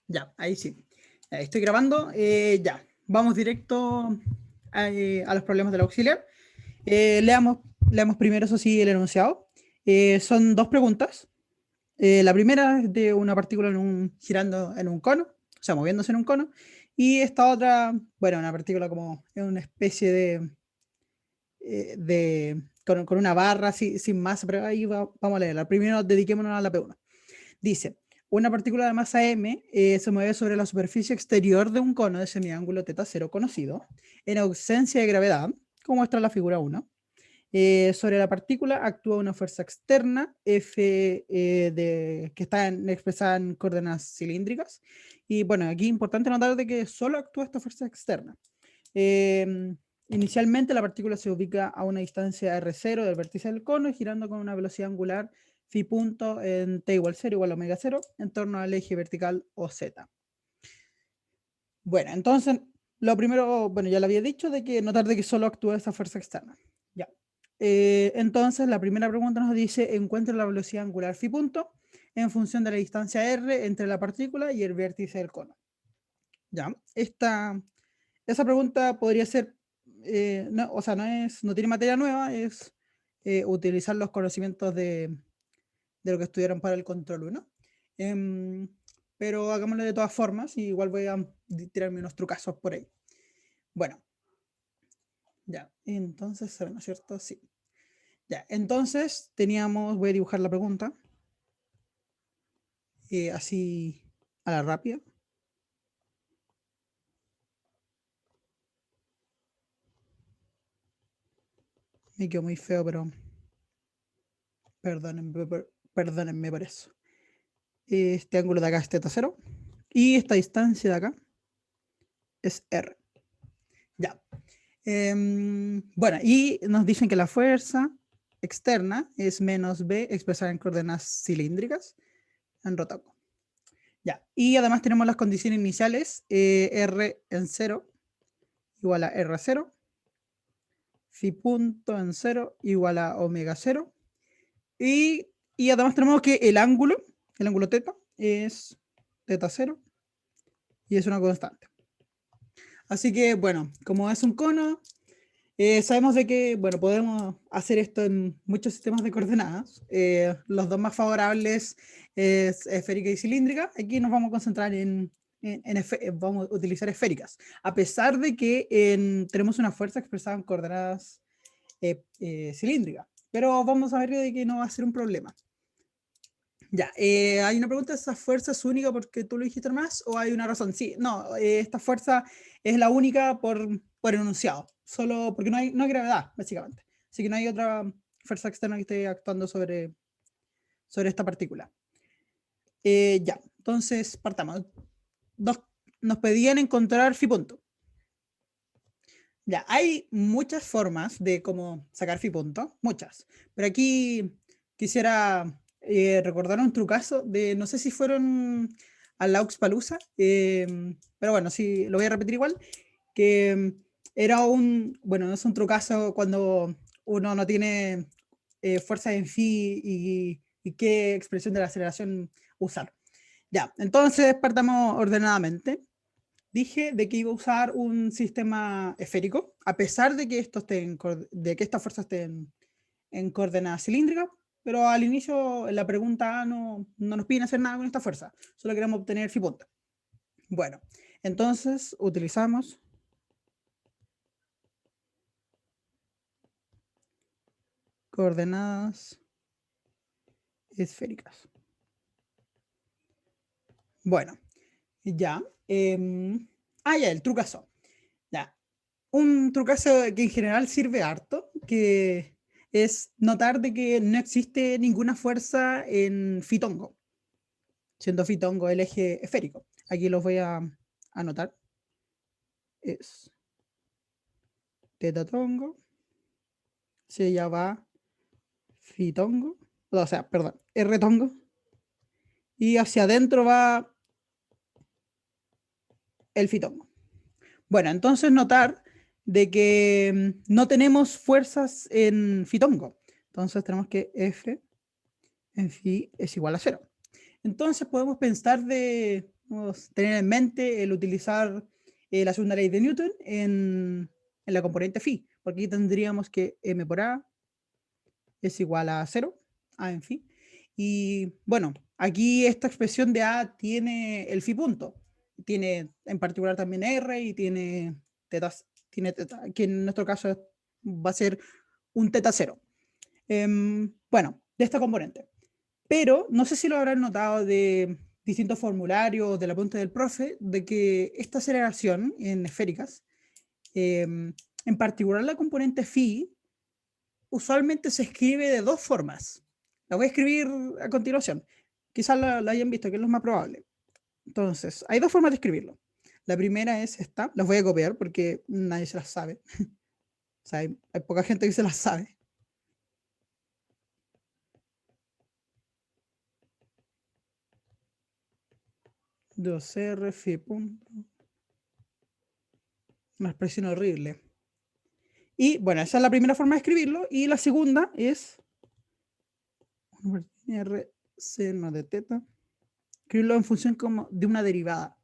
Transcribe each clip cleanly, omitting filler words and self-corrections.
Ya, ahí sí. Estoy grabando. Ya, vamos directo a los problemas del auxiliar. Leamos primero, eso sí, el enunciado. Son dos preguntas. La primera es de una partícula girando en un cono, o sea, moviéndose en un cono. Y esta otra, bueno, una partícula como en una especie con una barra sin masa, pero ahí vamos a leerla. Primero dediquémonos a la P1. Dice, una partícula de masa m se mueve sobre la superficie exterior de un cono de semiángulo θ0 conocido, en ausencia de gravedad, como muestra la figura 1. Sobre la partícula actúa una fuerza externa, F, que está expresada en coordenadas cilíndricas. Y bueno, aquí es importante notar de que solo actúa esta fuerza externa. Inicialmente la partícula se ubica a una distancia r0 del vértice del cono, girando con una velocidad angular phi punto en t igual 0 igual a omega 0 en torno al eje vertical o z. Bueno, entonces lo primero, bueno, ya lo había dicho, de que notar de que solo actúa esa fuerza externa. Ya. Entonces la primera pregunta nos dice, encuentra la velocidad angular phi punto en función de la distancia r entre la partícula y el vértice del cono. Ya, esa pregunta podría ser, no, o sea, no tiene materia nueva, es utilizar los conocimientos de lo que estudiaron para el control 1. Pero hagámoslo de todas formas, y igual voy a tirarme unos trucazos por ahí. Bueno, ya, entonces, ¿no es cierto? Sí. Ya, entonces voy a dibujar la pregunta, así a la rápida. Me quedó muy feo, pero perdónenme por eso. Este ángulo de acá es θ0 y esta distancia de acá es r. Ya. Bueno, y nos dicen que la fuerza externa es menos b expresada en coordenadas cilíndricas en rotaco. Ya. Y además tenemos las condiciones iniciales, r en 0 igual a r0, phi punto en 0 igual a omega 0, y además tenemos que el ángulo θ es θ0 y es una constante. Así que, bueno, como es un cono, sabemos de que, bueno, podemos hacer esto en muchos sistemas de coordenadas. Los dos más favorables es esférica y cilíndrica. Aquí nos vamos a concentrar vamos a utilizar esféricas, a pesar de que tenemos una fuerza expresada en coordenadas cilíndricas. Pero vamos a ver de que no va a ser un problema. Ya, hay una pregunta, ¿esa fuerza es única porque tú lo dijiste más o hay una razón? Sí, no, esta fuerza es la única por enunciado, solo porque no hay gravedad, básicamente. Así que no hay otra fuerza externa que esté actuando sobre esta partícula. Ya, entonces partamos. Nos pedían encontrar phi punto. Ya, hay muchas formas de cómo sacar phi punto, muchas, pero aquí quisiera recordar un trucazo de, no sé si fueron al Laux-Palooza, pero bueno, sí, lo voy a repetir igual, que era bueno, no es un trucazo cuando uno no tiene fuerza en phi y qué expresión de la aceleración usar. Ya, entonces partamos ordenadamente. Dije de que iba a usar un sistema esférico, a pesar de que estas fuerzas estén en coordenadas cilíndricas, pero al inicio en la pregunta A no nos piden hacer nada con esta fuerza, solo queremos obtener phi punto. Bueno, entonces utilizamos coordenadas esféricas. Bueno, ya. Ya, el trucazo. Ya. Un trucazo que en general sirve harto, que es notar de que no existe ninguna fuerza en fitongo, siendo fitongo el eje esférico. Aquí los voy a anotar. Es tetatongo, se llama fitongo, o sea, perdón, r-tongo, y hacia adentro va el fitongo. Bueno, entonces notar de que no tenemos fuerzas en fitongo. Entonces tenemos que F en phi es igual a 0. Entonces podemos pensar de Debemos tener en mente el utilizar la segunda ley de Newton en la componente phi, porque aquí tendríamos que m por a es igual a 0, a en phi. Y bueno, aquí esta expresión de a tiene el phi punto. Tiene en particular también r y tiene teta, que en nuestro caso va a ser un teta 0. Bueno, de esta componente. Pero no sé si lo habrán notado de distintos formularios del apunte del profe, de que esta aceleración en esféricas, en particular la componente phi, usualmente se escribe de dos formas. La voy a escribir a continuación. Quizás la hayan visto, que es lo más probable. Entonces, hay dos formas de escribirlo. La primera es esta, las voy a copiar porque nadie se las sabe. O sea, hay poca gente que se las sabe. 2R phi punto. Una expresión horrible. Y bueno, esa es la primera forma de escribirlo. Y la segunda es R seno de teta. Escribirlo en función como de una derivada.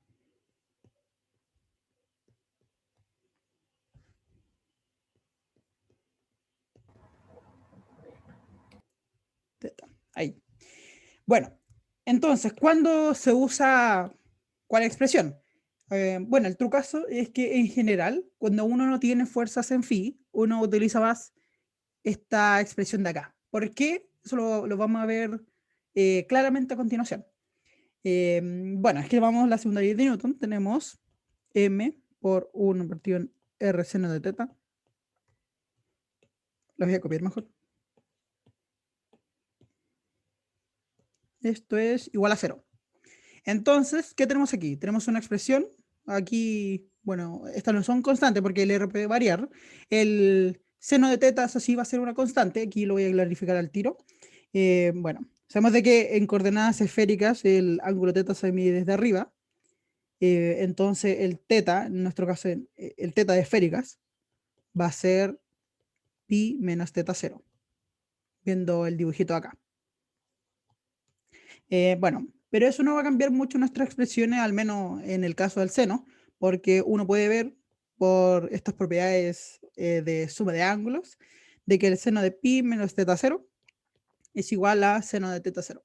Teta. Ahí. Bueno, entonces, ¿cuándo se usa cuál expresión? Bueno, el trucazo es que en general, cuando uno no tiene fuerzas en phi, uno utiliza más esta expresión de acá. ¿Por qué? Eso lo vamos a ver claramente a continuación. Bueno, es que vamos a la segunda ley de Newton. Tenemos m por 1 partido en r seno de teta. Lo voy a copiar mejor. Esto es igual a 0. Entonces, ¿qué tenemos aquí? Tenemos una expresión. Aquí, bueno, estas no son constantes porque el r puede variar. El seno de teta, eso sí va a ser una constante. Aquí lo voy a clarificar al tiro. Bueno, sabemos de que en coordenadas esféricas el ángulo teta se mide desde arriba. Entonces, el teta, en nuestro caso, el teta de esféricas, va a ser pi menos teta 0. Viendo el dibujito acá. Bueno, pero eso no va a cambiar mucho nuestras expresiones, al menos en el caso del seno, porque uno puede ver por estas propiedades de suma de ángulos, de que el seno de pi menos teta 0 es igual a seno de teta 0.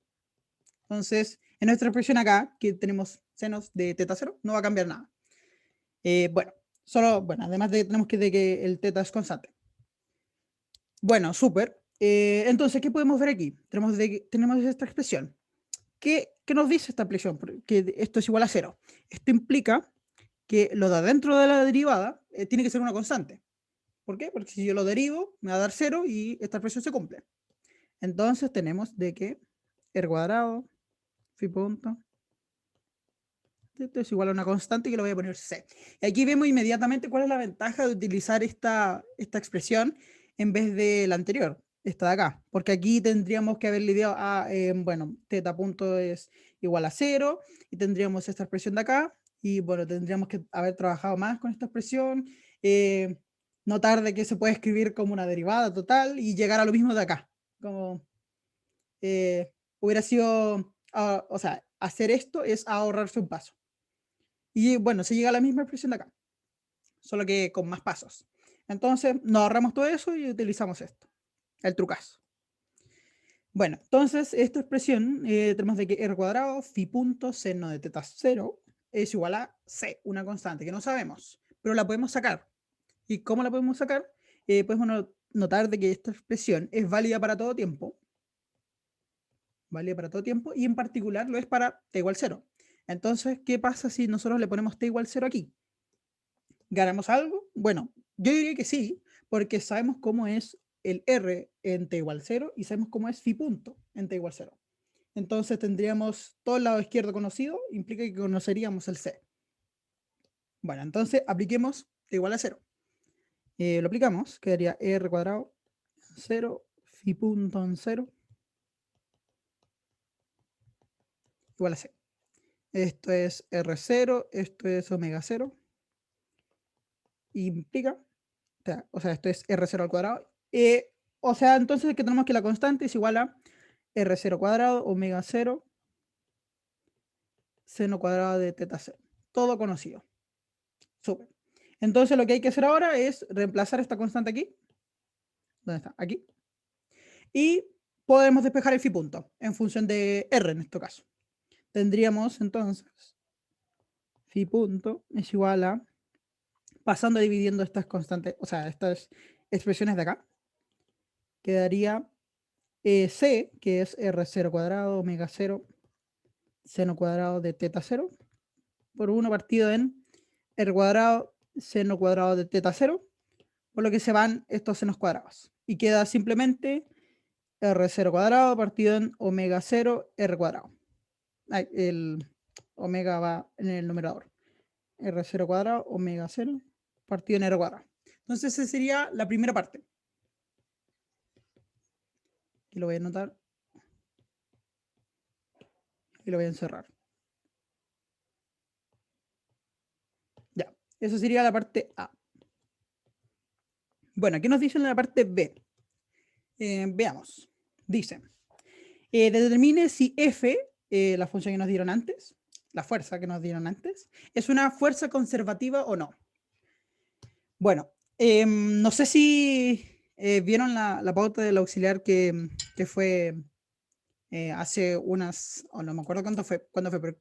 Entonces, en nuestra expresión acá, que tenemos senos de teta 0, no va a cambiar nada. Bueno, además de que el teta es constante. Bueno, súper. Entonces, ¿qué podemos ver aquí? Tenemos esta expresión. ¿Qué nos dice esta expresión? Que esto es igual a 0. Esto implica que lo de adentro de la derivada tiene que ser una constante. ¿Por qué? Porque si yo lo derivo, me va a dar 0 y esta expresión se cumple. Entonces tenemos de que r cuadrado, phi punto, esto es igual a una constante que lo voy a poner c. Y aquí vemos inmediatamente cuál es la ventaja de utilizar esta expresión en vez de la anterior, esta de acá. Porque aquí tendríamos que haber lidiado a, bueno, teta punto es igual a 0 y tendríamos esta expresión de acá. Y bueno, tendríamos que haber trabajado más con esta expresión. Notar de que se puede escribir como una derivada total y llegar a lo mismo de acá. Como hubiera sido, o sea, hacer esto es ahorrarse un paso. Y bueno, se llega a la misma expresión de acá, solo que con más pasos. Entonces nos ahorramos todo eso y utilizamos esto, el trucazo. Bueno, entonces esta expresión tenemos de que r cuadrado phi punto seno de teta 0 es igual a c, una constante que no sabemos, pero la podemos sacar. ¿Y cómo la podemos sacar? Podemos notar de que esta expresión es válida para todo tiempo, válida para todo tiempo, y en particular lo es para t igual 0. Entonces, ¿qué pasa si nosotros le ponemos t igual 0 aquí? ¿Ganamos algo? Bueno, yo diría que sí, porque sabemos cómo es el r en t igual 0 y sabemos cómo es phi punto en t igual 0. Entonces tendríamos todo el lado izquierdo conocido, implica que conoceríamos el c. Bueno, entonces apliquemos t igual a 0. Lo aplicamos, quedaría r cuadrado 0, phi punto en 0, igual a c. Esto es r0, esto es omega 0. Implica, o sea, esto es r0 al cuadrado. O sea, entonces que tenemos que la constante es igual a r0 cuadrado, omega 0, seno cuadrado de teta 0. Todo conocido. Súper. Entonces lo que hay que hacer ahora es reemplazar esta constante aquí. ¿Dónde está? Aquí. Y podemos despejar el phi punto en función de r en este caso. Tendríamos entonces phi punto es igual a, pasando dividiendo estas constantes, o sea, estas expresiones de acá, quedaría c, que es r0 cuadrado omega 0 seno cuadrado de teta 0 por 1 partido en r cuadrado seno cuadrado de teta 0, por lo que se van estos senos cuadrados. Y queda simplemente r0 cuadrado partido en omega 0 r cuadrado. Ay, el omega va en el numerador. R0 cuadrado omega 0 partido en r cuadrado. Entonces esa sería la primera parte. Y lo voy a anotar. Y lo voy a encerrar. Ya, eso sería la parte A. Bueno, ¿qué nos dicen en la parte B? Veamos. Dice, determine si F, la función que nos dieron antes, la fuerza que nos dieron antes, es una fuerza conservativa o no. Bueno, no sé si vieron la pauta del auxiliar que fue hace unas, o no me acuerdo cuándo fue, pero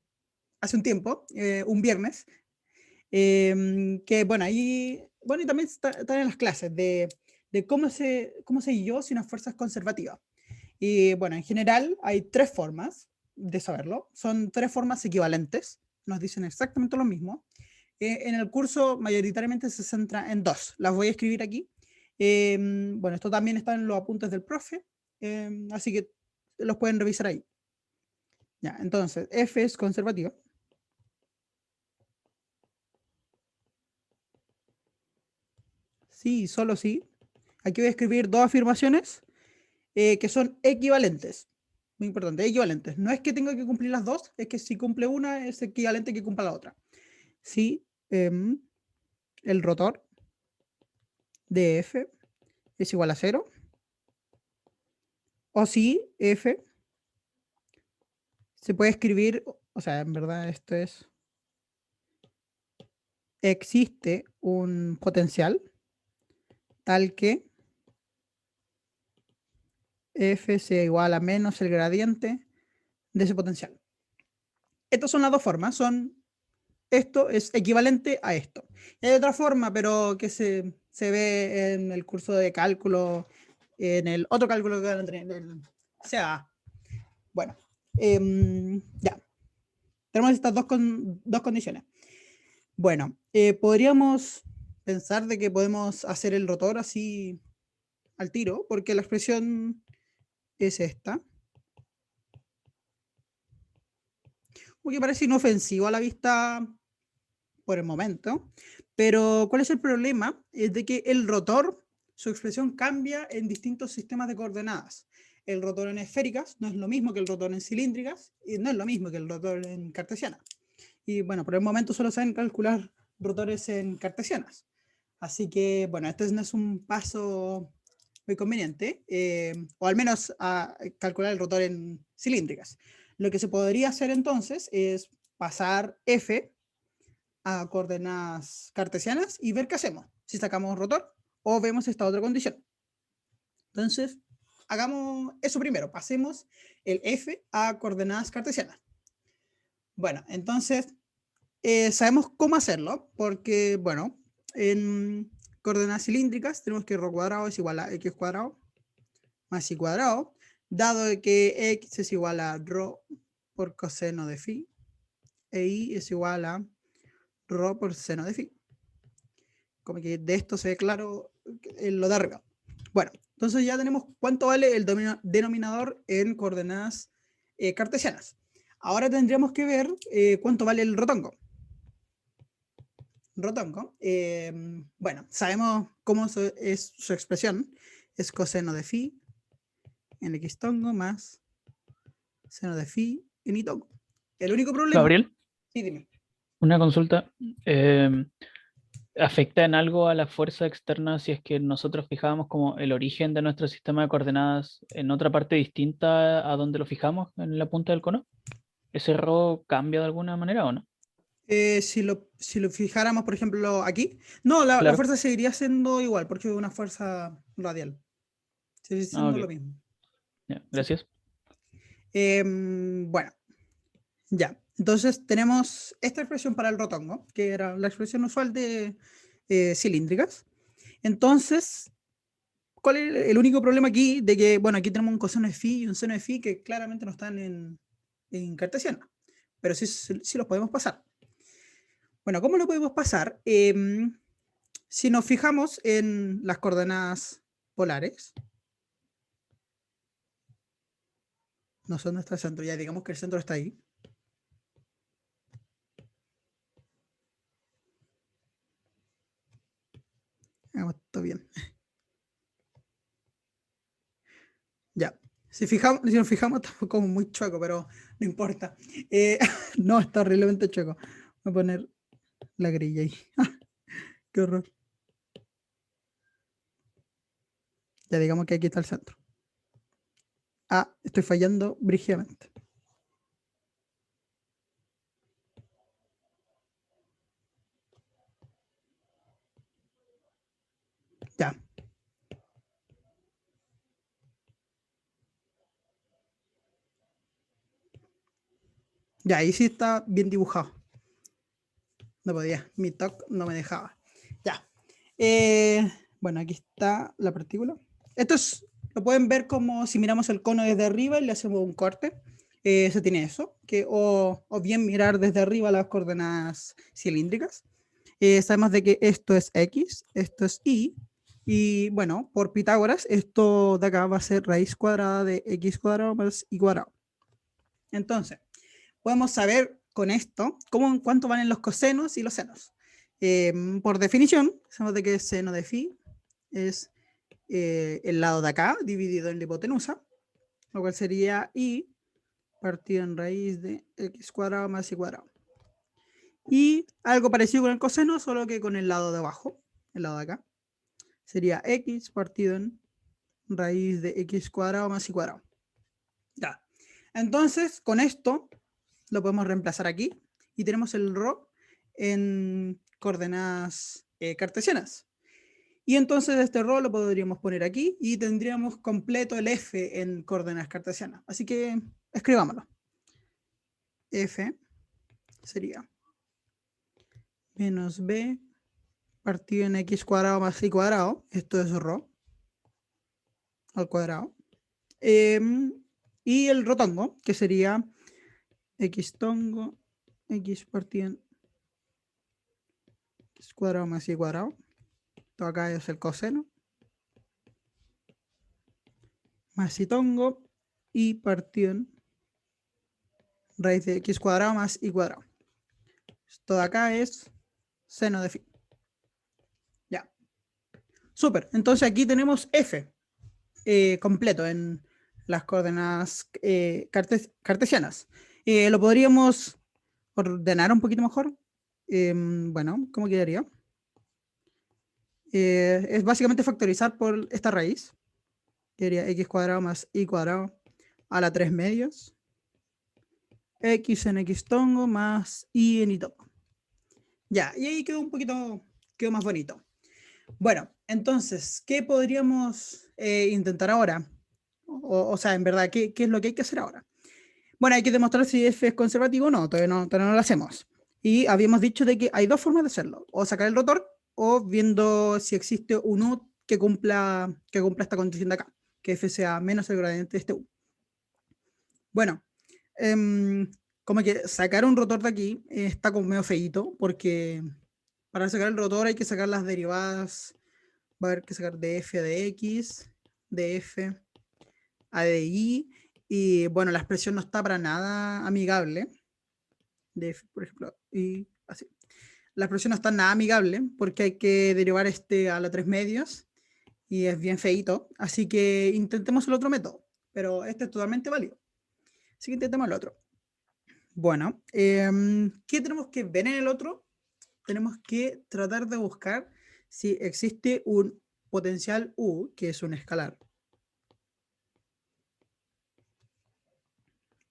hace un tiempo, un viernes, que bueno, ahí, bueno, y también están en las clases de cómo sé yo si una fuerza es conservativa. Y bueno, en general hay tres formas de saberlo, son tres formas equivalentes, nos dicen exactamente lo mismo. En el curso mayoritariamente se centra en dos, las voy a escribir aquí. Bueno, esto también está en los apuntes del profe, así que los pueden revisar ahí. Ya, entonces, F es conservativa. Sí, solo sí. Aquí voy a escribir dos afirmaciones que son equivalentes. Muy importante, equivalentes. No es que tenga que cumplir las dos, es que si cumple una es equivalente que cumpla la otra. Si el rotor de F es igual a 0, o si F se puede escribir, o sea, en verdad esto es, existe un potencial tal que F sea igual a menos el gradiente de ese potencial. Estas son las dos formas, esto es equivalente a esto. Y hay otra forma, pero que se ve en el curso de cálculo, en el otro cálculo que van a tener, en el CA. Bueno, ya. Tenemos estas dos condiciones. Bueno, podríamos pensar de que podemos hacer el rotor así al tiro, porque la expresión es esta. Porque parece inofensivo a la vista por el momento, pero ¿cuál es el problema? Es de que el rotor, su expresión cambia en distintos sistemas de coordenadas. El rotor en esféricas no es lo mismo que el rotor en cilíndricas y no es lo mismo que el rotor en cartesiana. Y bueno, por el momento solo saben calcular rotores en cartesianas. Así que bueno, este no es un paso muy conveniente, o al menos a calcular el rotor en cilíndricas. Lo que se podría hacer entonces es pasar F a coordenadas cartesianas y ver qué hacemos, si sacamos rotor o vemos esta otra condición. Entonces, hagamos eso primero, pasemos el F a coordenadas cartesianas. Bueno, entonces, sabemos cómo hacerlo, porque, bueno, en coordenadas cilíndricas tenemos que ρ cuadrado es igual a x cuadrado más y cuadrado, dado que x es igual a ρ por coseno de phi, e y es igual a ρ por seno de phi. Como que de esto se ve claro lo de arriba. Bueno, entonces ya tenemos cuánto vale el denominador en coordenadas cartesianas. Ahora tendríamos que ver cuánto vale el rotongo. Bueno, sabemos cómo es su expresión. Es coseno de phi en x tongo más seno de phi en y tongo. El único problema... Gabriel, Sí, dime. una consulta. ¿Afecta en algo a la fuerza externa si es que nosotros fijábamos como el origen de nuestro sistema de coordenadas en otra parte distinta a donde lo fijamos, en la punta del cono? ¿Ese rho cambia de alguna manera o no? Si lo fijáramos, por ejemplo, aquí, no, la Claro. fuerza seguiría siendo igual, porque es una fuerza radial. Sigue Ah, siendo lo ok. mismo. Ya, Sí. gracias. Bueno, ya. Entonces tenemos esta expresión para el rotongo, que era la expresión usual de cilíndricas. Entonces, ¿cuál es el único problema aquí? De que, bueno, aquí tenemos un coseno de phi y un seno de phi que claramente no están en cartesiana, pero sí los podemos pasar. Bueno, ¿cómo lo podemos pasar? Si nos fijamos en las coordenadas polares, no sé dónde está el centro, ya digamos que el centro está ahí. Hagamos esto bien. Ya. Si nos fijamos, está como muy chueco, pero no importa. Eh, no, está horriblemente chueco. Voy a poner la grilla ahí. Qué horror. Ya digamos que aquí está el centro. Ah, estoy fallando brígidamente. Ya. Ya, ahí sí está bien dibujado. No podía. Mi TOC no me dejaba. Ya. Bueno, aquí está la partícula. Esto es, lo pueden ver como si miramos el cono desde arriba y le hacemos un corte. Se tiene eso, o bien mirar desde arriba las coordenadas cilíndricas. Sabemos de que esto es X, esto es y bueno, por Pitágoras, esto de acá va a ser raíz cuadrada de X cuadrado más Y cuadrado. Entonces, podemos saber con esto cuánto valen los cosenos y los senos. Por definición, sabemos de que seno de phi es el lado de acá dividido en la hipotenusa, lo cual sería y partido en raíz de x cuadrado más y cuadrado. Y algo parecido con el coseno, solo que con el lado de abajo, el lado de acá, sería x partido en raíz de x cuadrado más y cuadrado. Ya. Entonces, con esto lo podemos reemplazar aquí y tenemos el ρ en coordenadas cartesianas. Y entonces este ρ lo podríamos poner aquí y tendríamos completo el f en coordenadas cartesianas. Así que escribámoslo. F sería menos b partido en x cuadrado más y cuadrado. Esto es ρ al cuadrado. Y el rotongo, que sería x tongo, x partido en x cuadrado más y cuadrado. Esto acá es el coseno. Más y tongo y partido en raíz de x cuadrado más y cuadrado. Esto de acá es seno de phi. Ya. Súper. Entonces aquí tenemos f completo en las coordenadas cartesianas. Lo podríamos ordenar un poquito mejor. Bueno, ¿cómo quedaría? Es básicamente factorizar por esta raíz. Quedaría x cuadrado más y cuadrado a la 3 medios. X en x tongo más y en y tongo. Ya, y ahí quedó un poquito, quedó más bonito. Bueno, entonces, ¿qué podríamos intentar ahora? O sea, en verdad, ¿qué es lo que hay que hacer ahora? Bueno, hay que demostrar si f es conservativo o no, todavía no lo hacemos. Y habíamos dicho de que hay dos formas de hacerlo, o sacar el rotor, o viendo si existe un U que cumpla esta condición de acá, que f sea menos el gradiente de este U. Bueno, como que sacar un rotor de aquí está como medio feíto, porque para sacar el rotor hay que sacar las derivadas. Va a haber que sacar de f a de x, de f a de y, y bueno, la expresión no está para nada amigable. De f, por ejemplo, y así. La expresión no está nada amigable porque hay que derivar este a la 3 medios y es bien feito. Así que intentemos el otro método, pero este es totalmente válido. Así que intentemos el otro. Bueno, ¿qué tenemos que ver en el otro? Tenemos que tratar de buscar si existe un potencial U, que es un escalar,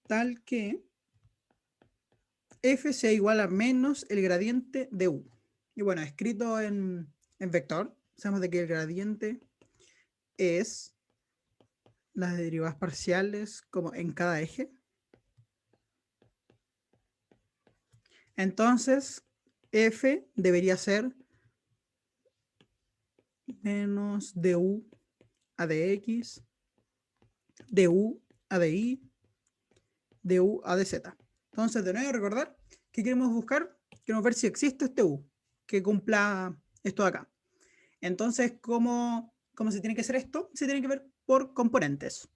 tal que f sea igual a menos el gradiente de u. Y bueno, escrito en vector, sabemos de que el gradiente es las derivadas parciales como en cada eje. Entonces, f debería ser menos du a dx, du a dy, du a dz. Entonces, de nuevo, recordar que queremos buscar, queremos ver si existe este u que cumpla esto de acá. Entonces, ¿cómo se tiene que hacer esto? Se tiene que ver por componentes.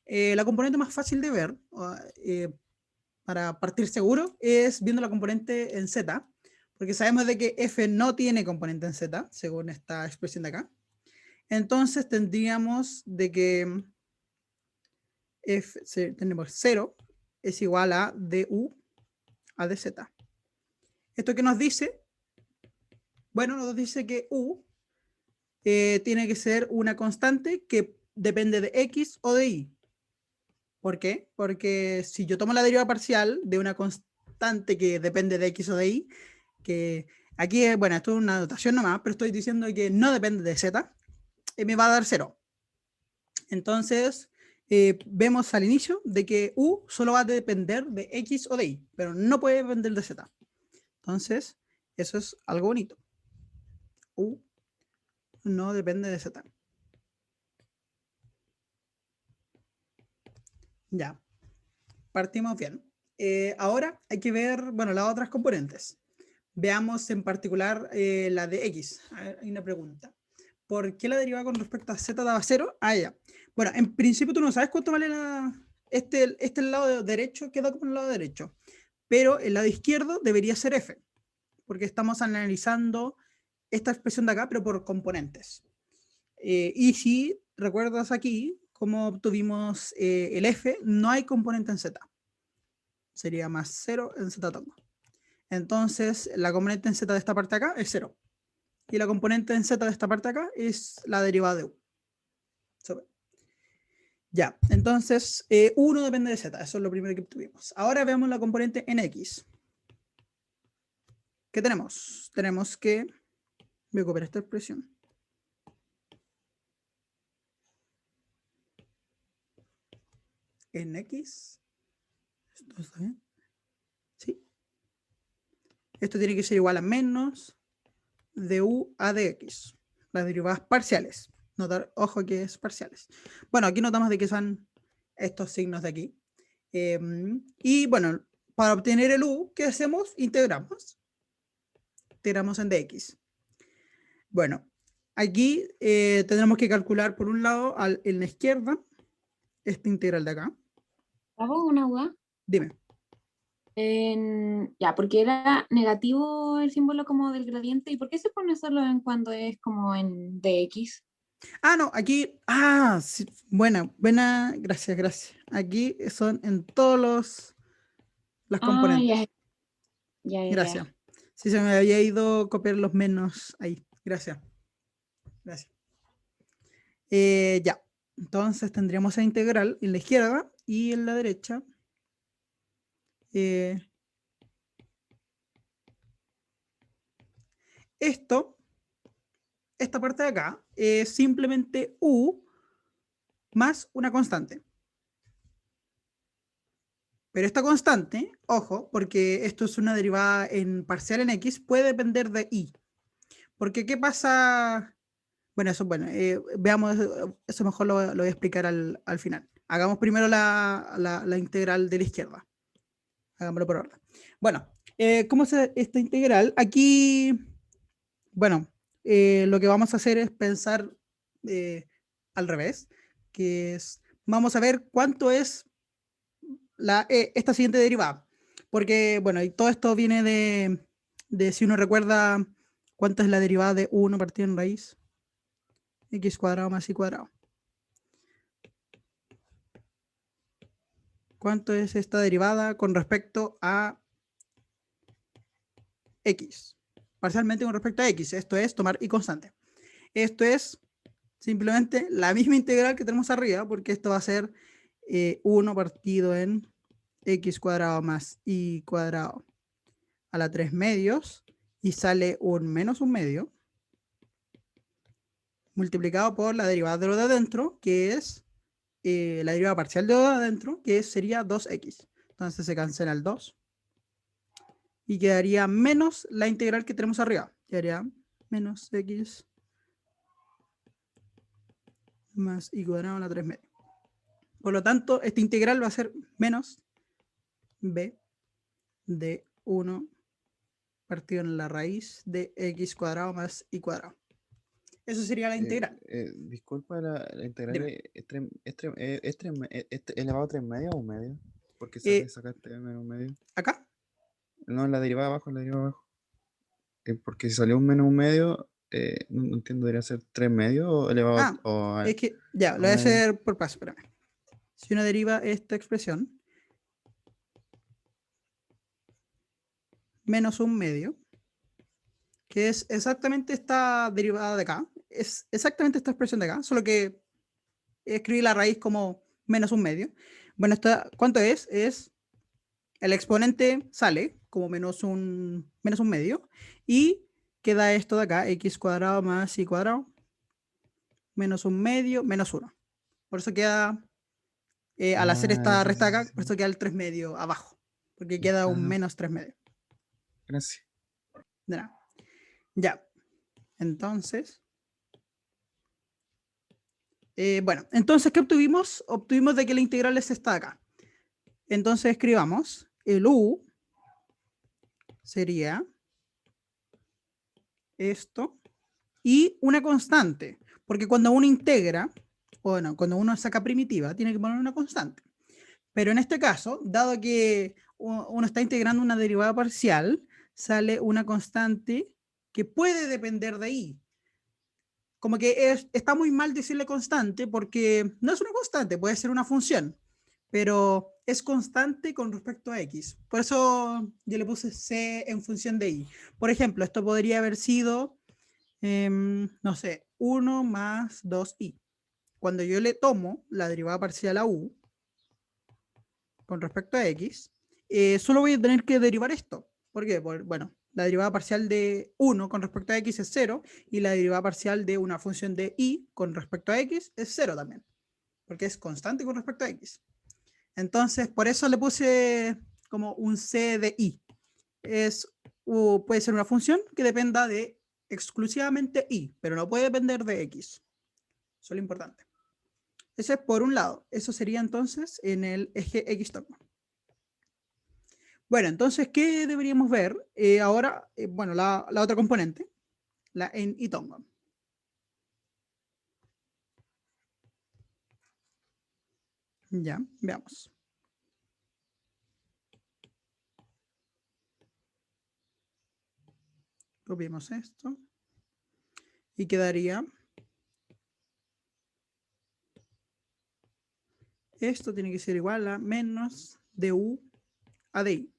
La componente más fácil de ver, para partir seguro, es viendo la componente en z, porque sabemos de que f no tiene componente en z, según esta expresión de acá. Entonces tendríamos de que tenemos 0 es igual a du a dz. ¿Esto qué nos dice? Bueno, nos dice que u tiene que ser una constante que depende de x o de y. ¿Por qué? Porque si yo tomo la deriva parcial de una constante que depende de x o de y, que aquí, bueno, esto es una notación nomás, pero estoy diciendo que no depende de z, me va a dar 0. Entonces, vemos al inicio de que u solo va a depender de x o de y, pero no puede depender de z. Entonces, eso es algo bonito. U no depende de z. Ya, partimos bien. Ahora hay que ver, bueno, las otras componentes. Veamos en particular la de x. Hay una pregunta. ¿Por qué la derivada con respecto a z daba 0? Ah, ya. Bueno, en principio tú no sabes cuánto vale el lado derecho, queda como el lado derecho. Pero el lado izquierdo debería ser f, porque estamos analizando esta expresión de acá, pero por componentes. Y si recuerdas aquí, como obtuvimos el f, no hay componente en z. Sería más 0 en z toma. Entonces, la componente en z de esta parte de acá es 0. Y la componente en z de esta parte de acá es la derivada de u. Super. Ya, entonces, u no depende de z. Eso es lo primero que obtuvimos. Ahora veamos la componente en x. ¿Qué tenemos? Tenemos que... Voy a copiar esta expresión. En x. ¿Esto está bien? Sí. Esto tiene que ser igual a menos de u a dx. Las derivadas parciales. Notar, ojo que es parciales. Bueno, aquí notamos de que son estos signos de aquí. Y bueno, para obtener el u, ¿qué hacemos? Integramos. Integramos en dx. Bueno, aquí tendremos que calcular por un lado en la izquierda esta integral de acá. ¿Hago una duda? Dime. Ya, porque era negativo el símbolo como del gradiente, ¿y por qué se pone solo en cuando es como en dx? Ah, no, aquí. Sí, buena, gracias. Aquí son en todos las Ah, componentes. ya. Gracias. Si se me había ido copiar los menos ahí. Gracias. Ya. Entonces tendríamos esa integral en la izquierda y en la derecha. Esta parte de acá es simplemente u más una constante. Pero esta constante, ojo, porque esto es una derivada en parcial en x, puede depender de y. Porque ¿qué pasa? Bueno, eso, bueno, veamos, eso mejor lo voy a explicar al final. Hagamos primero la integral de la izquierda. Hagámoslo por orden. Bueno, ¿cómo es esta integral? Aquí, bueno, lo que vamos a hacer es pensar al revés, que es, vamos a ver cuánto es esta siguiente derivada. Porque, bueno, y todo esto viene de si uno recuerda cuánto es la derivada de 1 partido en raíz, x cuadrado más y cuadrado. ¿Cuánto es esta derivada con respecto a x? Parcialmente con respecto a x. Esto es tomar y constante. Esto es simplemente la misma integral que tenemos arriba, porque esto va a ser 1 partido en x cuadrado más y cuadrado. a la 3 medios y sale un menos 1 medio multiplicado por la derivada de lo de adentro, que es la derivada parcial de lo de adentro, que sería 2x. Entonces se cancela el 2 y quedaría menos la integral que tenemos arriba. Quedaría menos x más y cuadrado a la 3 medios. Por lo tanto, esta integral va a ser menos b de 1 partido en la raíz de x cuadrado más y cuadrado. Eso sería la integral. Disculpa, la integral Dime. es elevado a 3 medios o 1 medio. Porque sacaste menos 1 medio. Acá, No, en la derivada abajo, en la derivada abajo. Porque si salió un menos 1 medio, no entiendo, ¿debería ser 3 medios o elevado es que ya, lo voy a hacer por paso, espérame. Si uno deriva esta expresión, menos 1 medio, que es exactamente esta derivada de acá, es exactamente esta expresión de acá, solo que escribí la raíz como menos 1 medio. Bueno, ¿cuánto es? Es el exponente sale como menos un medio y queda esto de acá, x cuadrado más y cuadrado, menos 1 medio, menos 1. Por eso queda, al hacer esta resta acá, por eso queda el 3 medio abajo, porque queda un menos 3 medio. Gracias. De nada. Ya, entonces, bueno, entonces, ¿qué obtuvimos? Obtuvimos de que la integral es esta de acá. Entonces escribamos, el u sería esto y una constante, porque cuando uno integra, bueno, cuando uno saca primitiva, tiene que poner una constante. Pero en este caso, dado que uno está integrando una derivada parcial, sale una constante que puede depender de i. Como que está muy mal decirle constante porque no es una constante, puede ser una función, pero es constante con respecto a x. Por eso yo le puse c en función de i. Por ejemplo, esto podría haber sido, no sé, 1 más 2i. Cuando yo le tomo la derivada parcial a u con respecto a x, solo voy a tener que derivar esto. ¿Por qué? Bueno, la derivada parcial de 1 con respecto a x es 0 y la derivada parcial de una función de y con respecto a x es 0 también, porque es constante con respecto a x. Entonces, por eso le puse como un c de i. Puede ser una función que dependa de exclusivamente y, pero no puede depender de x. Eso es lo importante. Ese es por un lado. Eso sería entonces en el eje x toma. Bueno, entonces, ¿qué deberíamos ver ahora? Bueno, la otra componente, la en y tonga. Ya, veamos. Copiamos esto y quedaría, esto tiene que ser igual a menos du a di.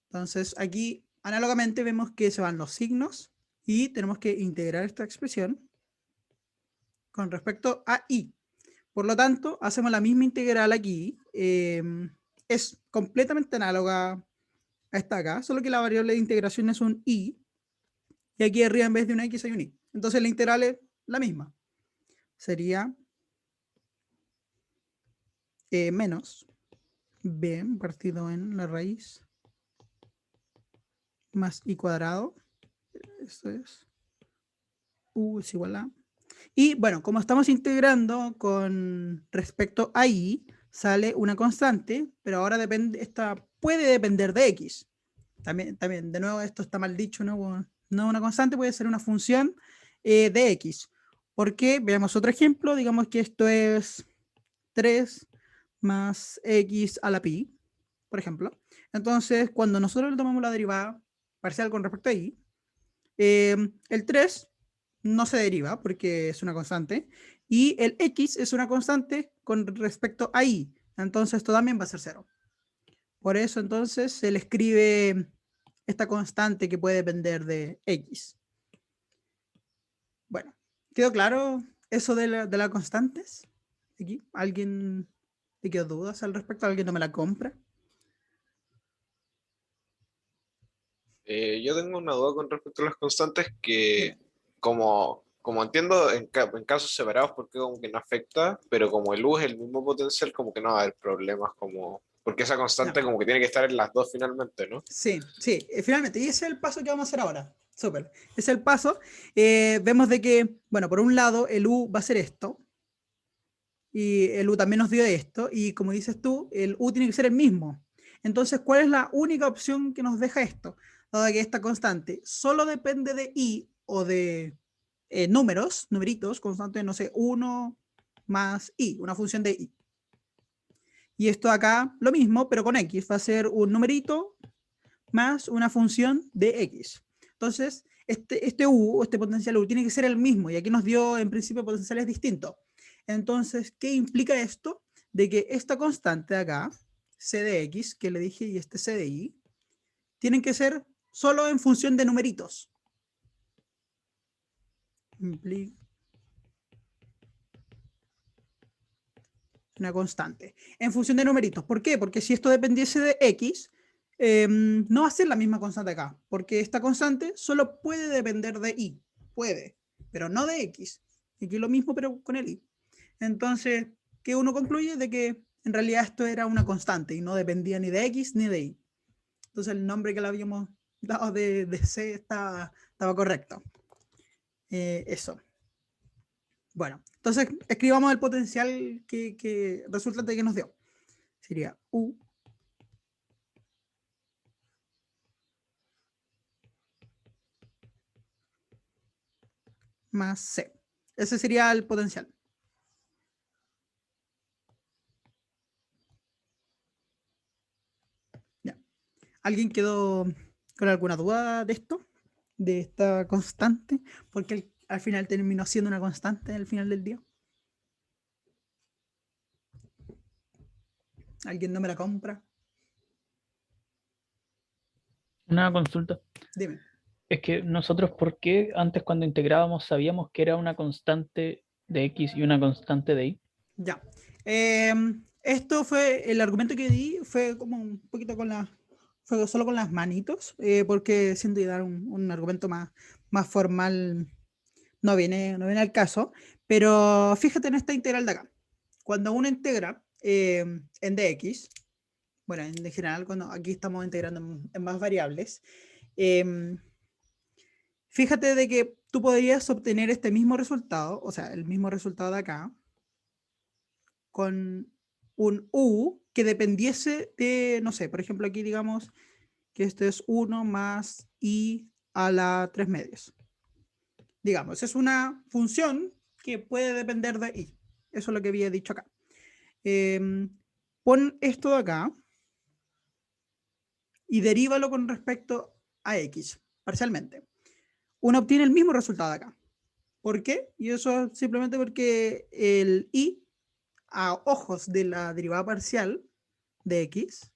Entonces aquí análogamente vemos que se van los signos y tenemos que integrar esta expresión con respecto a i. Por lo tanto, hacemos la misma integral aquí. Es completamente análoga a esta acá, solo que la variable de integración es un i y aquí arriba en vez de una x hay un i. Entonces la integral es la misma. Sería menos b partido en la raíz más i cuadrado. Esto es u es igual a. Y bueno, como estamos integrando con respecto a i, sale una constante, pero ahora depende, esta puede depender de x. También, de nuevo, esto está mal dicho, ¿no? No una constante, puede ser una función de x. Porque, veamos otro ejemplo, digamos que esto es 3 más x a la pi, por ejemplo. Entonces, cuando nosotros le tomamos la derivada parcial con respecto a y, el 3 no se deriva porque es una constante, y el x es una constante con respecto a y, entonces esto también va a ser 0. Por eso entonces se le escribe esta constante que puede depender de x. Bueno, ¿quedó claro eso de las constantes? Aquí, ¿alguien le quedó dudas al respecto? ¿Alguien no me la compra? Yo tengo una duda con respecto a las constantes que, Dime. como entiendo, en casos separados, porque como que no afecta, pero como el U es el mismo potencial, como que no va a haber problemas, como, porque esa Ya. constante como que tiene que estar en las dos finalmente, ¿no? Sí, sí, finalmente, y ese es el paso que vamos a hacer ahora. Súper. Ese es el paso. Vemos de que, bueno, por un lado, el U va a ser esto, y el U también nos dio esto, y como dices tú, el U tiene que ser el mismo. Entonces, ¿cuál es la única opción que nos deja esto? Dado que esta constante solo depende de I o de números, numeritos, constante, no sé, 1 más I, una función de I. Y esto acá, lo mismo, pero con X, va a ser un numerito más una función de X. Entonces, este U, este potencial U, tiene que ser el mismo, y aquí nos dio en principio potenciales distintos. Entonces, ¿qué implica esto? De que esta constante de acá, C de X, que le dije, y este C de Y, tienen que ser solo en función de numeritos. Implica una constante. En función de numeritos. ¿Por qué? Porque si esto dependiese de X, no va a ser la misma constante acá. Porque esta constante solo puede depender de Y. Puede, pero no de X. Y aquí lo mismo, pero con el Y. Entonces, ¿qué uno concluye? De que en realidad esto era una constante y no dependía ni de X ni de Y. Entonces el nombre que le habíamos dado de C estaba correcto. Eso. Bueno, entonces escribamos el potencial que resultante que nos dio. Sería U más C. Ese sería el potencial. Ya. ¿Alguien quedó con alguna duda de esto? ¿De esta constante? Porque al final terminó siendo una constante al final del día. ¿Alguien no me la compra? Una consulta. Dime. Es que nosotros, ¿por qué antes cuando integrábamos sabíamos que era una constante de X y una constante de Y? Ya. Esto fue, el argumento que di fue como un poquito fue solo con las manitos, porque siento que dar un argumento más formal no viene al caso, pero fíjate en esta integral de acá. Cuando uno integra en dx, bueno, en general, cuando aquí estamos integrando en más variables, em, fíjate de que tú podrías obtener este mismo resultado, o sea, el mismo resultado de acá, con un u que dependiese de, no sé, por ejemplo, aquí digamos que esto es 1 más i a la 3 medios. Digamos, es una función que puede depender de i. Eso es lo que había dicho acá. Pon esto de acá y derívalo con respecto a x, parcialmente. Uno obtiene el mismo resultado de acá. ¿Por qué? Y eso simplemente porque el i a ojos de la derivada parcial de x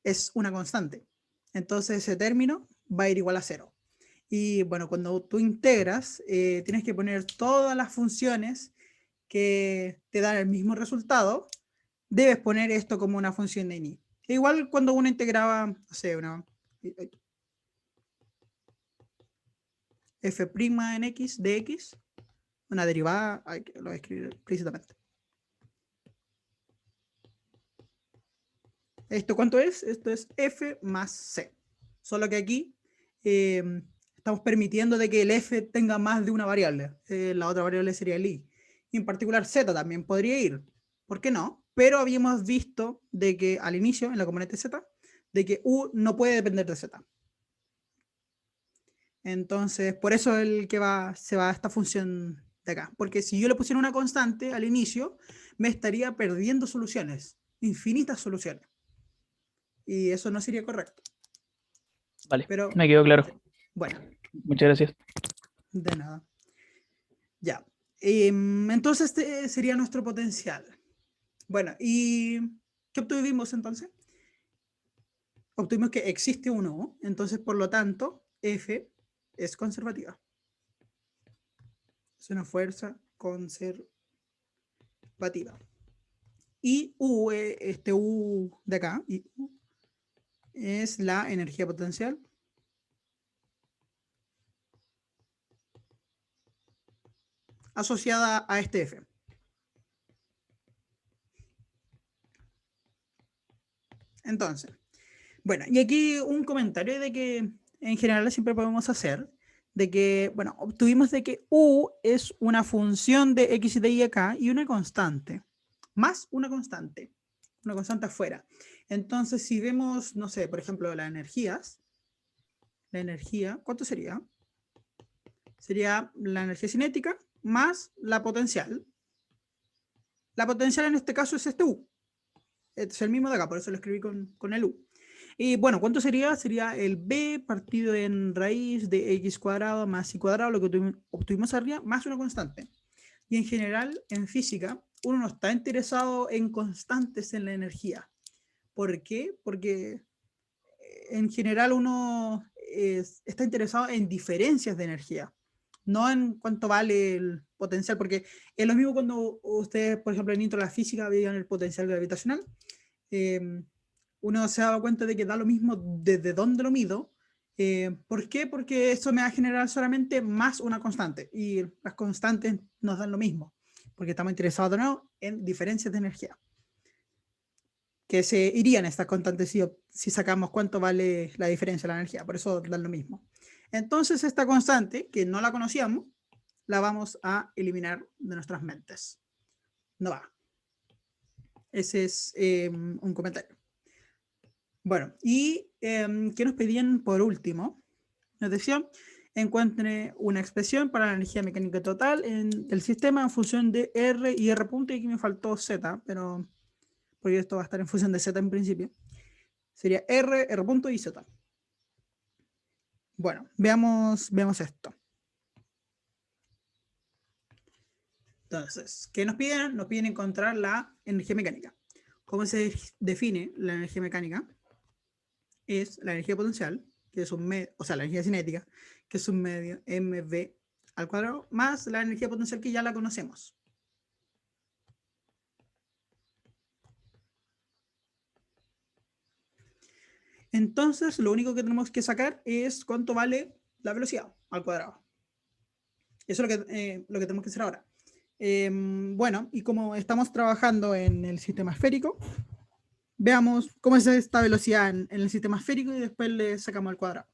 es una constante. Entonces ese término va a ir igual a 0. Y bueno, cuando tú integras, tienes que poner todas las funciones que te dan el mismo resultado. Debes poner esto como una función de ni. Igual cuando uno integraba, no sé, una f' en x de x, una derivada, lo voy a escribir explícitamente. ¿Esto cuánto es? Esto es f más c. Solo que aquí estamos permitiendo de que el f tenga más de una variable. La otra variable sería el i. Y en particular z también podría ir. ¿Por qué no? Pero habíamos visto de que al inicio, en la componente z, de que u no puede depender de z. Entonces, por eso el que se va a esta función de acá. Porque si yo le pusiera una constante al inicio, me estaría perdiendo soluciones, infinitas soluciones. Y eso no sería correcto. Vale, Pero, me quedó claro. bueno, Muchas gracias. de nada. Ya. Entonces, este sería nuestro potencial. Bueno, ¿y qué obtuvimos entonces? Obtuvimos que existe un U, entonces por lo tanto, F es conservativa. Es una fuerza conservativa. Y U, este U de acá, y U, es la energía potencial asociada a este F. Entonces, bueno, y aquí un comentario de que en general siempre podemos hacer, de que, bueno, obtuvimos de que U es una función de X y de Y acá y una constante, más una constante afuera. Entonces, si vemos, no sé, por ejemplo, las energías, la energía, ¿cuánto sería? Sería la energía cinética más la potencial. La potencial en este caso es este U. Este es el mismo de acá, por eso lo escribí con el U. Y bueno, ¿cuánto sería? Sería el B partido en raíz de X cuadrado más Y cuadrado, lo que obtuvimos arriba, más una constante. Y en general, en física, uno no está interesado en constantes en la energía. ¿Por qué? Porque en general uno está interesado en diferencias de energía, no en cuánto vale el potencial, porque es lo mismo cuando ustedes, por ejemplo, en intro de la física veían el potencial gravitacional, uno se ha dado cuenta de que da lo mismo desde dónde lo mido. ¿Por qué? Porque eso me va a generar solamente más una constante, y las constantes nos dan lo mismo, porque estamos interesados de nuevo en diferencias de energía, que se irían estas constantes si sacamos cuánto vale la diferencia de la energía, por eso dan lo mismo. Entonces esta constante, que no la conocíamos, la vamos a eliminar de nuestras mentes. No va. Ese es un comentario. Bueno, y ¿qué nos pedían por último? Nos decían, encuentre una expresión para la energía mecánica total del sistema en función de R y R punto, y aquí me faltó Z, pero porque esto va a estar en función de Z en principio. Sería R, R punto y Z. Bueno, veamos esto. Entonces, ¿qué nos piden? Nos piden encontrar la energía mecánica. ¿Cómo se define la energía mecánica? Es la energía potencial, que es un medio, o sea, la energía cinética, que es un medio mv al cuadrado, más la energía potencial que ya la conocemos. Entonces, lo único que tenemos que sacar es cuánto vale la velocidad al cuadrado. Eso es lo que tenemos que hacer ahora. Bueno, y como estamos trabajando en el sistema esférico, veamos cómo es esta velocidad en el sistema esférico y después le sacamos al cuadrado.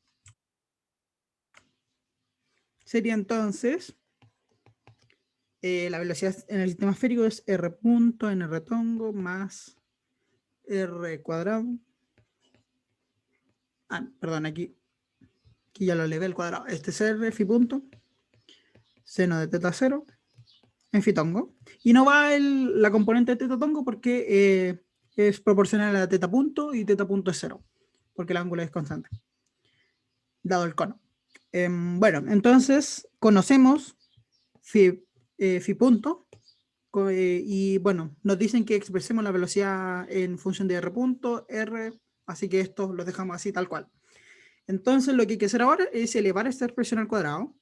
Sería entonces, la velocidad en el sistema esférico es R punto en R tongo más R cuadrado. Perdón, aquí ya lo elevé al cuadrado. Este es R phi punto, seno de teta 0, en phi tongo. Y no va la componente de teta tongo porque es proporcional a teta punto y teta punto es 0, porque el ángulo es constante, dado el cono. Bueno, entonces conocemos phi punto, y bueno, nos dicen que expresemos la velocidad en función de R punto, R, así que esto lo dejamos así tal cual. Entonces lo que hay que hacer ahora es elevar esta expresión al cuadrado,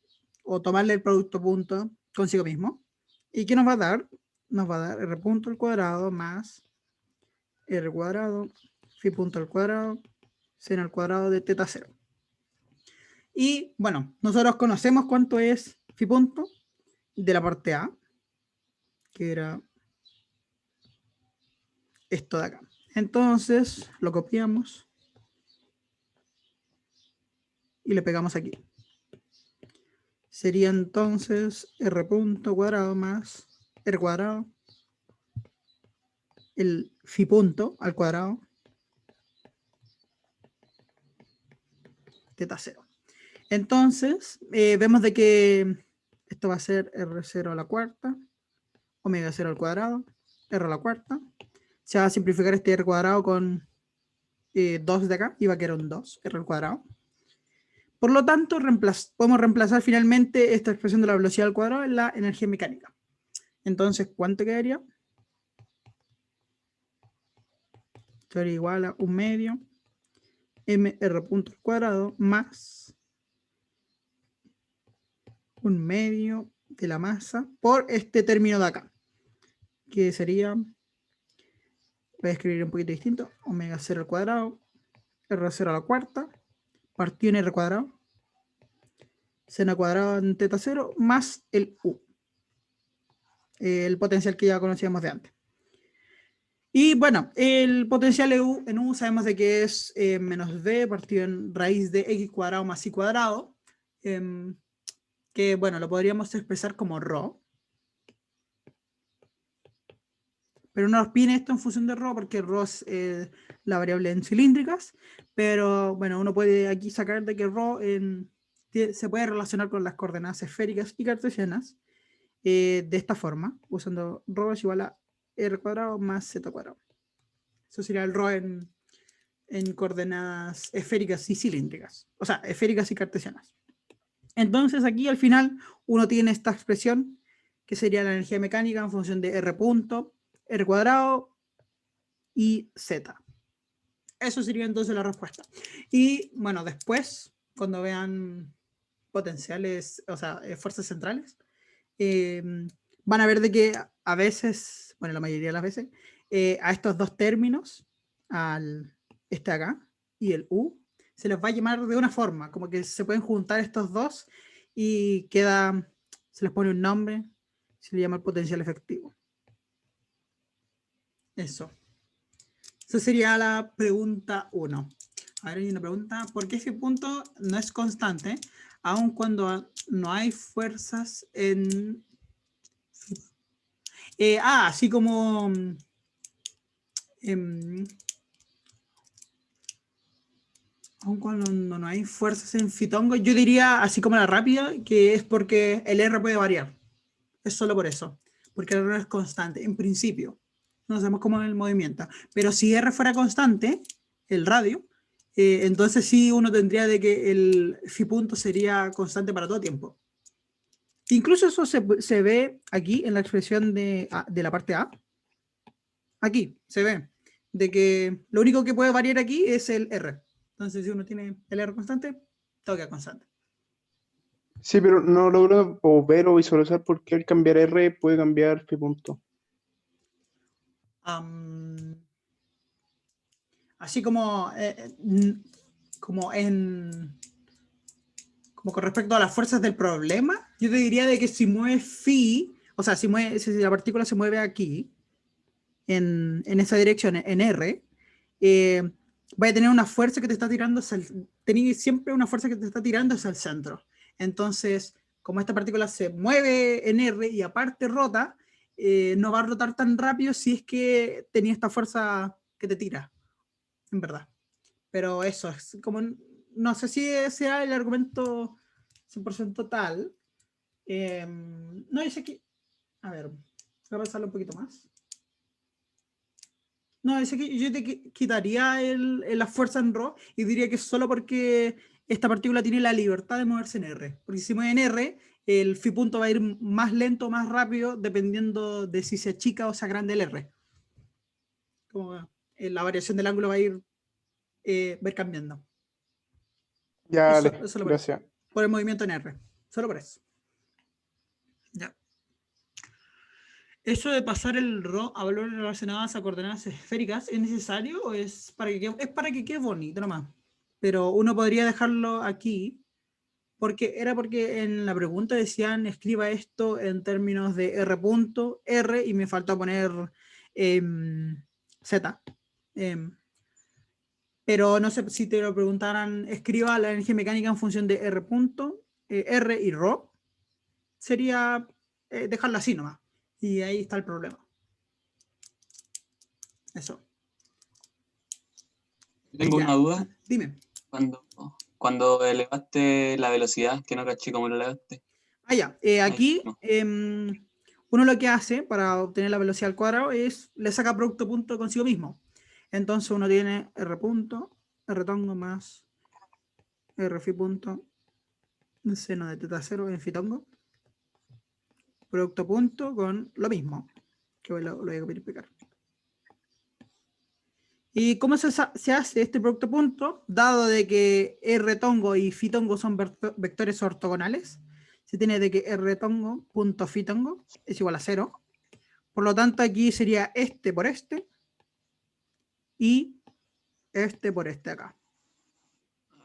o tomarle el producto punto consigo mismo. ¿Y qué nos va a dar? Nos va a dar R punto al cuadrado más R cuadrado, phi punto al cuadrado, seno al cuadrado de teta 0. Y bueno, nosotros conocemos cuánto es phi punto de la parte A, que era esto de acá. Entonces lo copiamos y le pegamos aquí. Sería entonces R punto cuadrado más R cuadrado, el phi punto al cuadrado, teta 0. Entonces, vemos de que esto va a ser R0 a la cuarta, omega 0 al cuadrado, R a la cuarta. Se va a simplificar este R cuadrado con 2 de acá, y va a quedar un 2, R al cuadrado. Por lo tanto, podemos reemplazar finalmente esta expresión de la velocidad al cuadrado en la energía mecánica. Entonces, ¿cuánto quedaría? Sería igual a 1 medio mr punto al cuadrado más 1 medio de la masa por este término de acá, que sería, voy a escribir un poquito distinto, omega 0 al cuadrado, R0 a la cuarta, partido en R cuadrado, seno cuadrado en teta 0, más el U. el potencial que ya conocíamos de antes. Y bueno, el potencial en U sabemos de que es menos b partido en raíz de x cuadrado más y cuadrado, que bueno, lo podríamos expresar como ρ. Pero no nos pide esto en función de ρ porque ρ es la variable en cilíndricas, pero bueno, uno puede aquí sacar de que ρ se puede relacionar con las coordenadas esféricas y cartesianas de esta forma, usando ρ es igual a r cuadrado más z cuadrado. Eso sería el ρ en coordenadas esféricas y cilíndricas, o sea, esféricas y cartesianas. Entonces aquí al final uno tiene esta expresión que sería la energía mecánica en función de r punto, r cuadrado y z. Eso sería entonces la respuesta. Y bueno, después, cuando vean potenciales, o sea, fuerzas centrales, van a ver de que a veces, bueno, la mayoría de las veces, a estos dos términos, al este acá y el U, se les va a llamar de una forma, como que se pueden juntar estos dos y queda, se les pone un nombre, se le llama el potencial efectivo. Eso. Esa sería la pregunta 1. Ahora hay una pregunta, ¿por qué ese punto no es constante, aun cuando no hay fuerzas en... así como... aun cuando no hay fuerzas en fitongo, yo diría, así como la rápida, que es porque el R puede variar. Es solo por eso. Porque el R es constante, en principio. No sabemos cómo es el movimiento. Pero si R fuera constante, el radio, entonces sí uno tendría de que el phi punto sería constante para todo tiempo. Incluso eso se ve aquí en la expresión de la parte A. Aquí se ve de que lo único que puede variar aquí es el R. Entonces si uno tiene el R constante, todo queda constante. Sí, pero no logro o ver o visualizar por qué al cambiar R puede cambiar phi punto. Así como, como con respecto a las fuerzas del problema, yo te diría de que si mueve phi, o sea, si la partícula se mueve aquí, en esa dirección, en R, va a tener una fuerza que te está tirando tenéis siempre una fuerza que te está tirando hacia el centro. Entonces, como esta partícula se mueve en R y aparte rota, no va a rotar tan rápido si es que tenía esta fuerza que te tira, en verdad. Pero eso, es como, no sé si sea el argumento 100% tal. No, dice que, a ver, voy a pasarlo un poquito más. No, dice que yo te quitaría la fuerza en ρ y diría que es solo porque esta partícula tiene la libertad de moverse en R. Porque si mueve en R, el phi punto va a ir más lento o más rápido dependiendo de si se achica o se agranda el R. Como la variación del ángulo va a ir cambiando. Ya, Eso, Ale, eso lo gracias. por el movimiento en R. Solo por eso. Ya. ¿Eso de pasar el ρ a valores relacionados a coordenadas esféricas es necesario o es para que quede bonito nomás? Pero uno podría dejarlo aquí porque en la pregunta decían escriba esto en términos de R punto, R y me faltó poner Z. Pero no sé si te lo preguntaran, escriba la energía mecánica en función de R punto, R y ρ, sería dejarlo así nomás. Y ahí está el problema. Eso. Tengo Ya. una duda. Dime. Cuando elevaste la velocidad, que no caché cómo lo elevaste. Ya. Aquí uno lo que hace para obtener la velocidad al cuadrado es le saca producto punto consigo mismo. Entonces uno tiene R punto, R tongo más R phi punto, seno de teta 0 en phi tongo. Producto punto con lo mismo. Que lo voy a copiar y pegar. ¿Y cómo se hace este producto punto? Dado de que R tongo y phi tongo son vectores ortogonales, se tiene de que R tongo punto phi tongo es igual a 0. Por lo tanto, aquí sería este por este y este por este acá.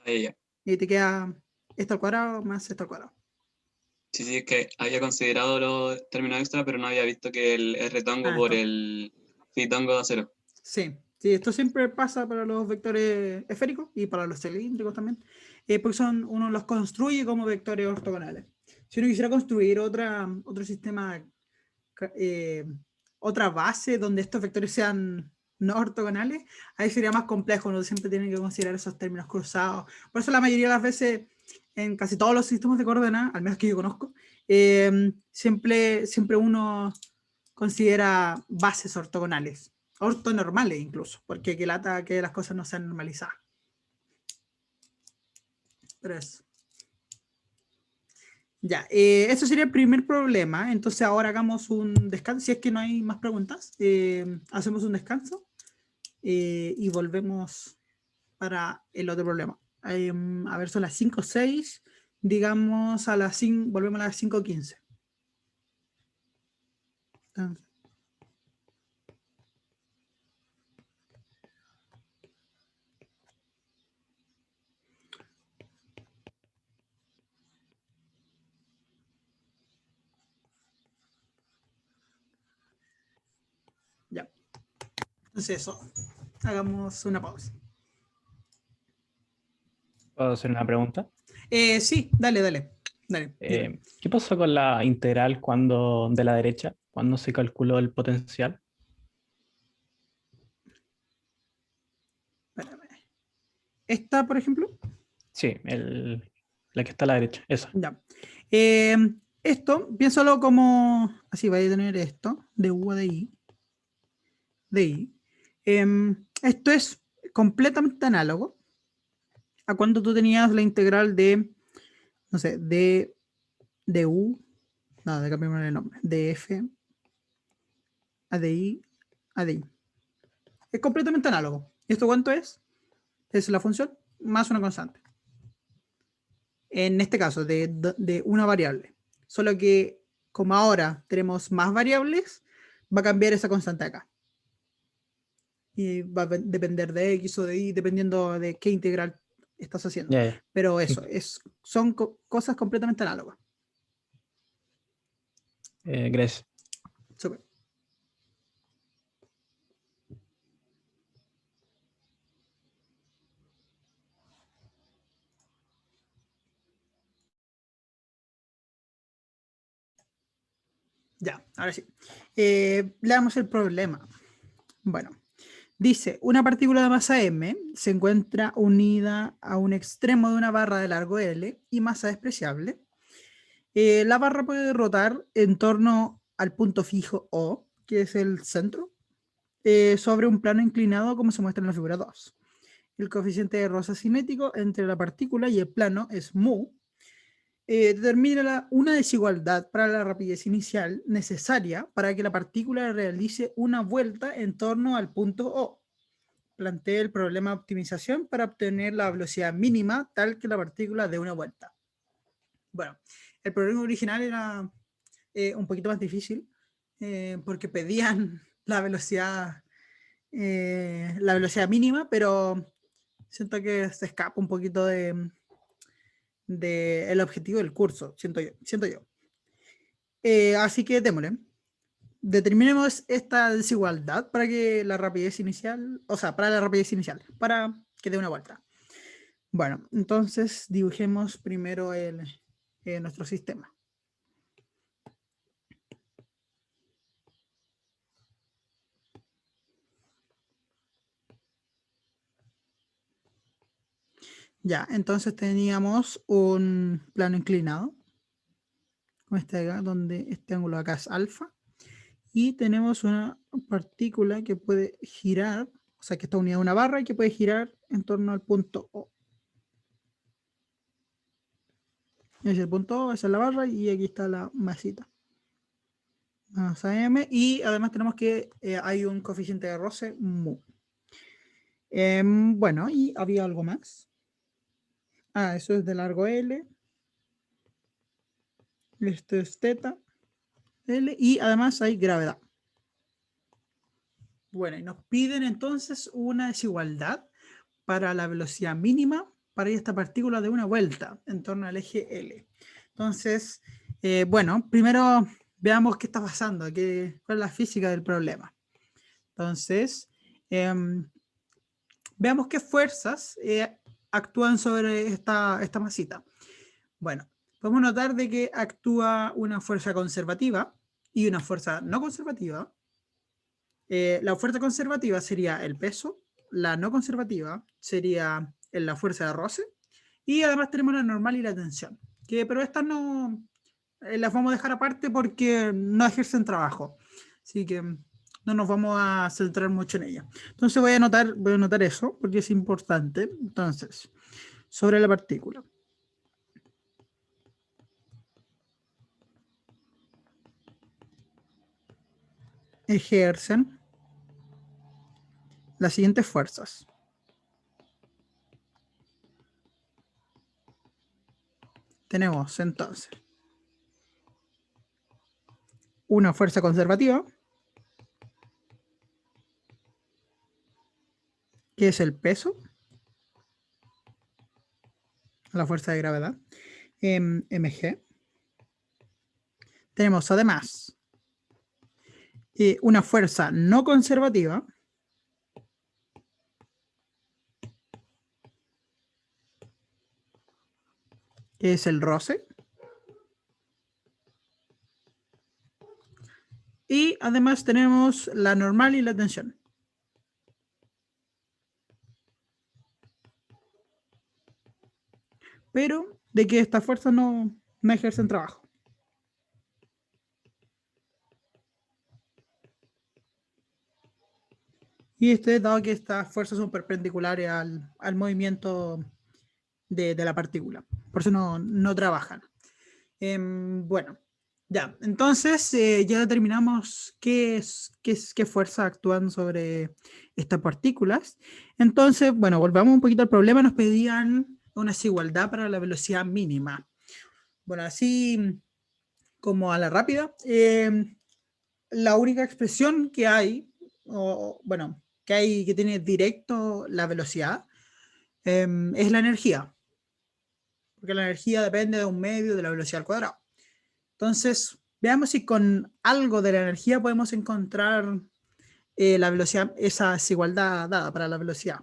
Ya. Y te queda esto al cuadrado más esto al cuadrado. Sí, es que había considerado los términos extra, pero no había visto que el R-tongo por esto. el phi-tongo da 0. Sí, sí, esto siempre pasa para los vectores esféricos y para los cilíndricos también, porque uno los construye como vectores ortogonales. Si uno quisiera construir otro sistema, otra base donde estos vectores sean no ortogonales, ahí sería más complejo, uno siempre tiene que considerar esos términos cruzados. Por eso la mayoría de las veces, en casi todos los sistemas de coordenadas, al menos que yo conozco, siempre uno considera bases ortogonales, ortonormales incluso, porque que lata que las cosas no sean normalizadas. Pero eso. Ya, eso sería el primer problema. Entonces ahora hagamos un descanso. Si es que no hay más preguntas, hacemos un descanso y volvemos para el otro problema. A ver, son las 5:06, digamos a las 5, volvemos a las 5:15. Ya. Entonces eso, hagamos una pausa. ¿Puedo hacer una pregunta? Sí, dale. ¿Qué pasó con la integral de la derecha, cuando se calculó el potencial? Espérame. Esta, por ejemplo. Sí, la que está a la derecha, esa. Ya. Esto, piénsalo como, así vaya a tener esto, de U a de I. Esto es completamente análogo a cuando tú tenías la integral de, no sé, de U, nada, de cambiar el nombre, de F a de I a de I. Es completamente análogo. ¿Esto cuánto es? Es la función más una constante. En este caso, de una variable. Solo que como ahora tenemos más variables, va a cambiar esa constante acá. Y va a depender de X o de Y, dependiendo de qué integral estás haciendo. Ya. Pero eso, son cosas completamente análogas. Gracias. Súper. Ya, ahora sí. Leamos el problema. Bueno, dice, una partícula de masa m se encuentra unida a un extremo de una barra de largo L y masa despreciable. La barra puede rotar en torno al punto fijo O, que es el centro, sobre un plano inclinado como se muestra en la figura 2. El coeficiente de rosa cinético entre la partícula y el plano es mu. Determina una desigualdad para la rapidez inicial necesaria para que la partícula realice una vuelta en torno al punto O. Plantea el problema de optimización para obtener la velocidad mínima tal que la partícula dé una vuelta. Bueno, el problema original era un poquito más difícil porque pedían la velocidad mínima, pero siento que se escapa un poquito de el objetivo del curso, siento yo. Así que démosle. Determinemos esta desigualdad para que la rapidez inicial, para que dé una vuelta. Bueno, entonces dibujemos primero nuestro sistema. Ya, entonces teníamos un plano inclinado, como este de acá, donde este ángulo acá es alfa, y tenemos una partícula que puede girar, o sea que está unida a una barra y que puede girar en torno al punto O. Es el punto O, esa es la barra, y aquí está la masita. Masa M, y además tenemos que hay un coeficiente de roce mu. Bueno, y había algo más. Eso es de largo L. Esto es teta L, y además hay gravedad. Bueno, y nos piden entonces una desigualdad para la velocidad mínima para esta partícula de una vuelta en torno al eje L. Entonces, Bueno, primero veamos qué está pasando, cuál es la física del problema. Entonces, veamos qué fuerzas actúan sobre esta masita. Bueno, podemos notar de que actúa una fuerza conservativa y una fuerza no conservativa. La fuerza conservativa sería el peso, la no conservativa sería la fuerza de roce, y además tenemos la normal y la tensión, pero estas no las vamos a dejar aparte porque no ejercen trabajo, así que no nos vamos a centrar mucho en ella. Entonces voy a anotar eso porque es importante. Entonces, sobre la partícula. Ejercen las siguientes fuerzas. Tenemos entonces una fuerza conservativa, que es el peso, la fuerza de gravedad, mg. Tenemos además una fuerza no conservativa, que es el roce. Y además tenemos la normal y la tensión. Pero de que estas fuerzas no ejercen trabajo. Y dado que estas fuerzas son perpendiculares al movimiento de la partícula. Por eso no trabajan. Bueno, ya. Entonces ya determinamos qué fuerzas actúan sobre estas partículas. Entonces, bueno, volvamos un poquito al problema. Nos pedían una desigualdad para la velocidad mínima. Bueno, así como a la rápida, la única expresión que hay, que tiene directo la velocidad, es la energía. Porque la energía depende de un medio de la velocidad al cuadrado. Entonces, veamos si con algo de la energía podemos encontrar la velocidad, esa desigualdad dada para la velocidad.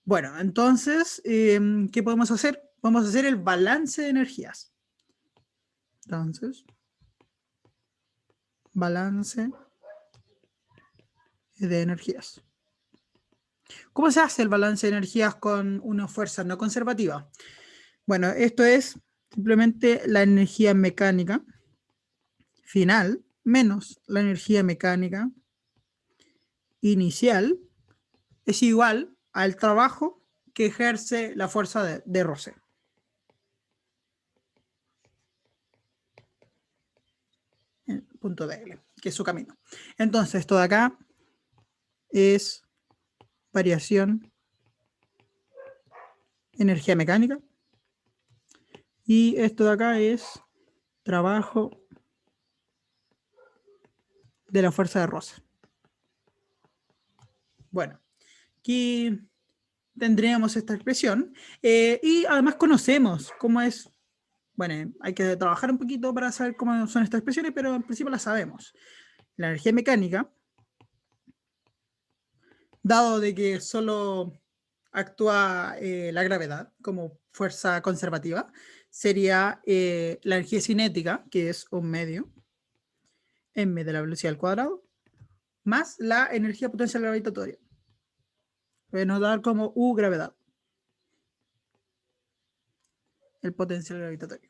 Bueno, entonces, ¿qué podemos hacer? Podemos hacer el balance de energías. Entonces, balance de energías. ¿Cómo se hace el balance de energías con una fuerza no conservativa? Bueno, esto es simplemente la energía mecánica final menos la energía mecánica inicial es igual al trabajo que ejerce la fuerza de roce. Punto DL, que es su camino. Entonces, esto de acá es variación energía mecánica y esto de acá es trabajo de la fuerza de roce. Bueno, aquí tendríamos esta expresión y además conocemos cómo es. Bueno, hay que trabajar un poquito para saber cómo son estas expresiones, pero en principio las sabemos. La energía mecánica, dado de que solo actúa la gravedad como fuerza conservativa, sería la energía cinética, que es un medio, m de la velocidad al cuadrado, más la energía potencial gravitatoria. Puede nos dar como U gravedad. El potencial gravitatorio.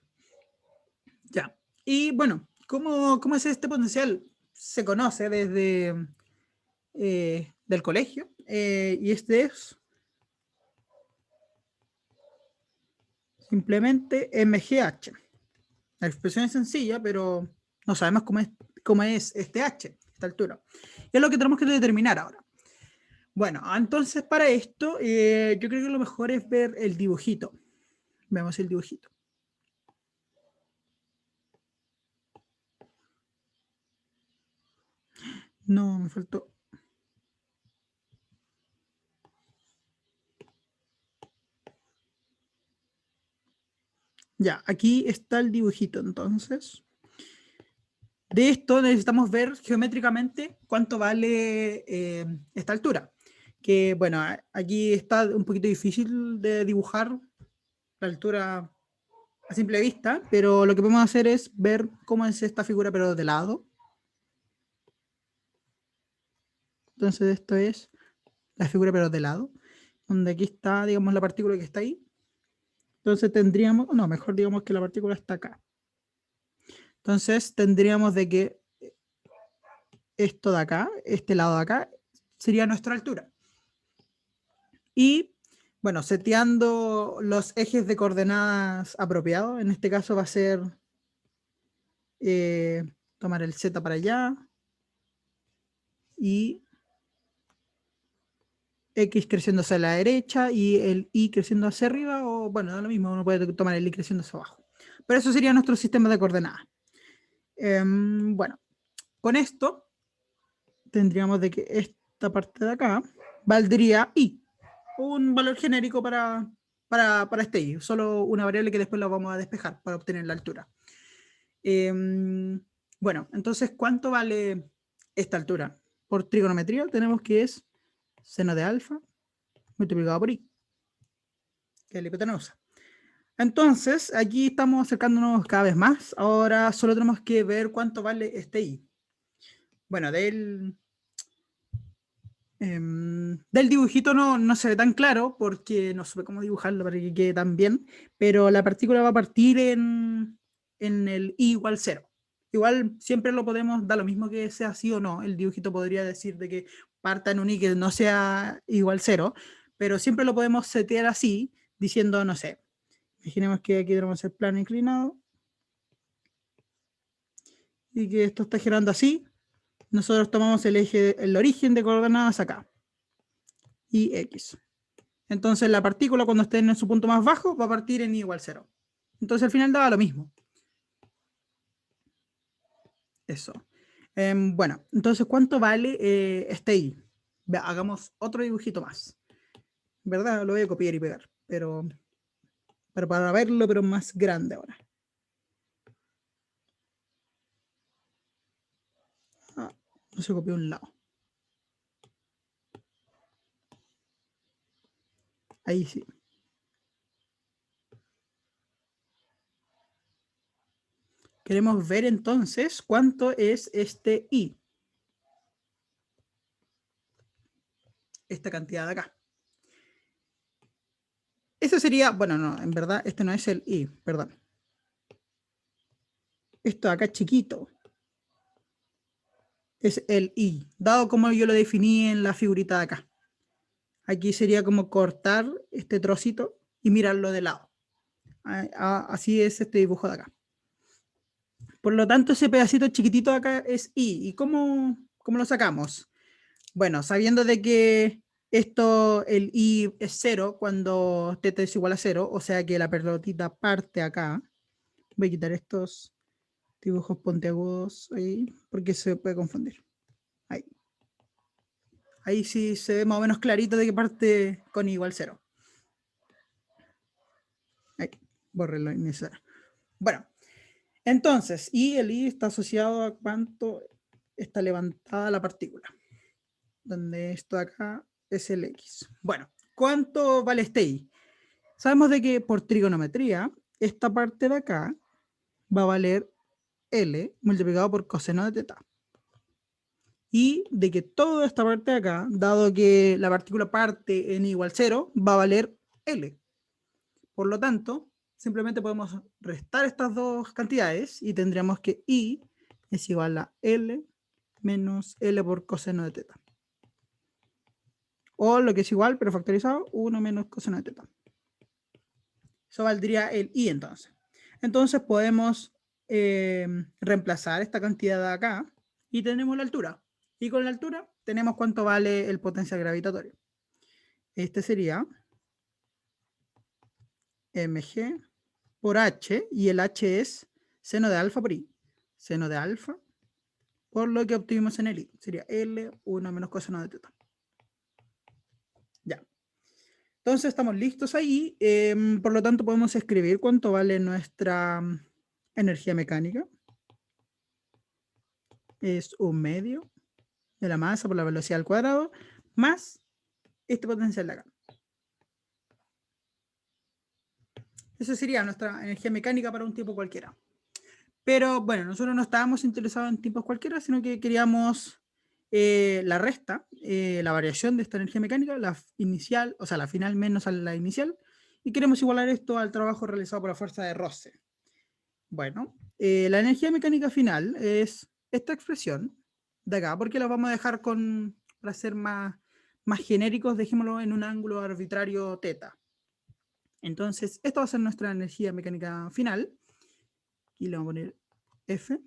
Ya. Y bueno, ¿cómo es este potencial? Se conoce desde del colegio y este es simplemente MGH. La expresión es sencilla, pero no sabemos cómo es este H, esta altura. Y es lo que tenemos que determinar ahora. Bueno, entonces para esto yo creo que lo mejor es ver el dibujito. Vemos el dibujito. No, me faltó. Ya, aquí está el dibujito, entonces. De esto necesitamos ver geométricamente cuánto vale esta altura. Que bueno, aquí está un poquito difícil de dibujar la altura a simple vista, pero lo que podemos hacer es ver cómo es esta figura, pero de lado. Entonces esto es la figura, pero de lado, donde aquí está, digamos, la partícula que está ahí. Entonces tendríamos, no, mejor digamos que la partícula está acá. Entonces tendríamos de que esto de acá, este lado de acá, sería nuestra altura. Y bueno, seteando los ejes de coordenadas apropiados, en este caso va a ser tomar el Z para allá y X creciendo hacia la derecha y el Y creciendo hacia arriba, o bueno, da lo mismo, uno puede tomar el Y creciendo hacia abajo. Pero eso sería nuestro sistema de coordenadas. Bueno, con esto tendríamos de que esta parte de acá valdría Y, un valor genérico para este Y, solo una variable que después la vamos a despejar para obtener la altura. Bueno, entonces, ¿cuánto vale esta altura? Por trigonometría tenemos que es seno de alfa multiplicado por I, que es la hipotenusa. Entonces, aquí estamos acercándonos cada vez más. Ahora solo tenemos que ver cuánto vale este I. Bueno, del dibujito no se ve tan claro porque no supe cómo dibujarlo para que quede tan bien, pero la partícula va a partir en el I igual 0. Igual siempre lo podemos, da lo mismo que sea así o no, el dibujito podría decir de que parta en un I que no sea igual 0, pero siempre lo podemos setear así, diciendo, no sé, imaginemos que aquí tenemos el plano inclinado y que esto está girando así. Nosotros tomamos el origen de coordenadas acá y X. Entonces la partícula cuando esté en su punto más bajo va a partir en I igual 0. Entonces al final daba lo mismo. Eso. Bueno, entonces ¿cuánto vale este I? Hagamos otro dibujito más. ¿Verdad? Lo voy a copiar y pegar. Pero para verlo, pero más grande ahora. No se copió un lado. Ahí sí. Queremos ver entonces cuánto es este I. Esta cantidad de acá. Ese sería, bueno, no, en verdad este no es el I, perdón. Esto de acá chiquito es el I, dado como yo lo definí en la figurita de acá. Aquí sería como cortar este trocito y mirarlo de lado. Así es este dibujo de acá. Por lo tanto, ese pedacito chiquitito de acá es I. ¿Y cómo lo sacamos? Bueno, sabiendo de que el I es 0 cuando θ es igual a 0, o sea que la pelotita parte acá. Voy a quitar estos dibujos puntiagudos ahí, porque se puede confundir. Ahí. Ahí sí se ve más o menos clarito de que parte con I igual 0. Ahí, borré lo innecesario. Bueno, entonces, y el I está asociado a cuánto está levantada la partícula. Donde esto de acá es el X. Bueno, ¿cuánto vale este I? Sabemos de que por trigonometría, esta parte de acá va a valer L multiplicado por coseno de θ. Y de que toda esta parte de acá, dado que la partícula parte en I igual 0, va a valer L. Por lo tanto, simplemente podemos restar estas dos cantidades y tendríamos que I es igual a L menos L por coseno de θ. O lo que es igual, pero factorizado, 1 menos coseno de θ. Eso valdría el I entonces. Entonces podemos reemplazar esta cantidad de acá y tenemos la altura. Y con la altura tenemos cuánto vale el potencial gravitatorio. Este sería mg por h, y el h es seno de alfa por i. Seno de alfa por lo que obtuvimos en el i. Sería L1 menos coseno de θ. Ya. Entonces estamos listos ahí. Por lo tanto, podemos escribir cuánto vale nuestra energía mecánica. Es 1/2 de la masa por la velocidad al cuadrado más este potencial de acá. Eso sería nuestra energía mecánica para un tipo cualquiera. Pero bueno, nosotros no estábamos interesados en tipos cualquiera, sino que queríamos la resta, la variación de esta energía mecánica, la inicial, o sea, la final menos a la inicial, y queremos igualar esto al trabajo realizado por la fuerza de roce. Bueno, la energía mecánica final es esta expresión de acá, porque la vamos a dejar con, para ser más genéricos, dejémoslo en un ángulo arbitrario θ. Entonces, esto va a ser nuestra energía mecánica final. Y le vamos a poner F.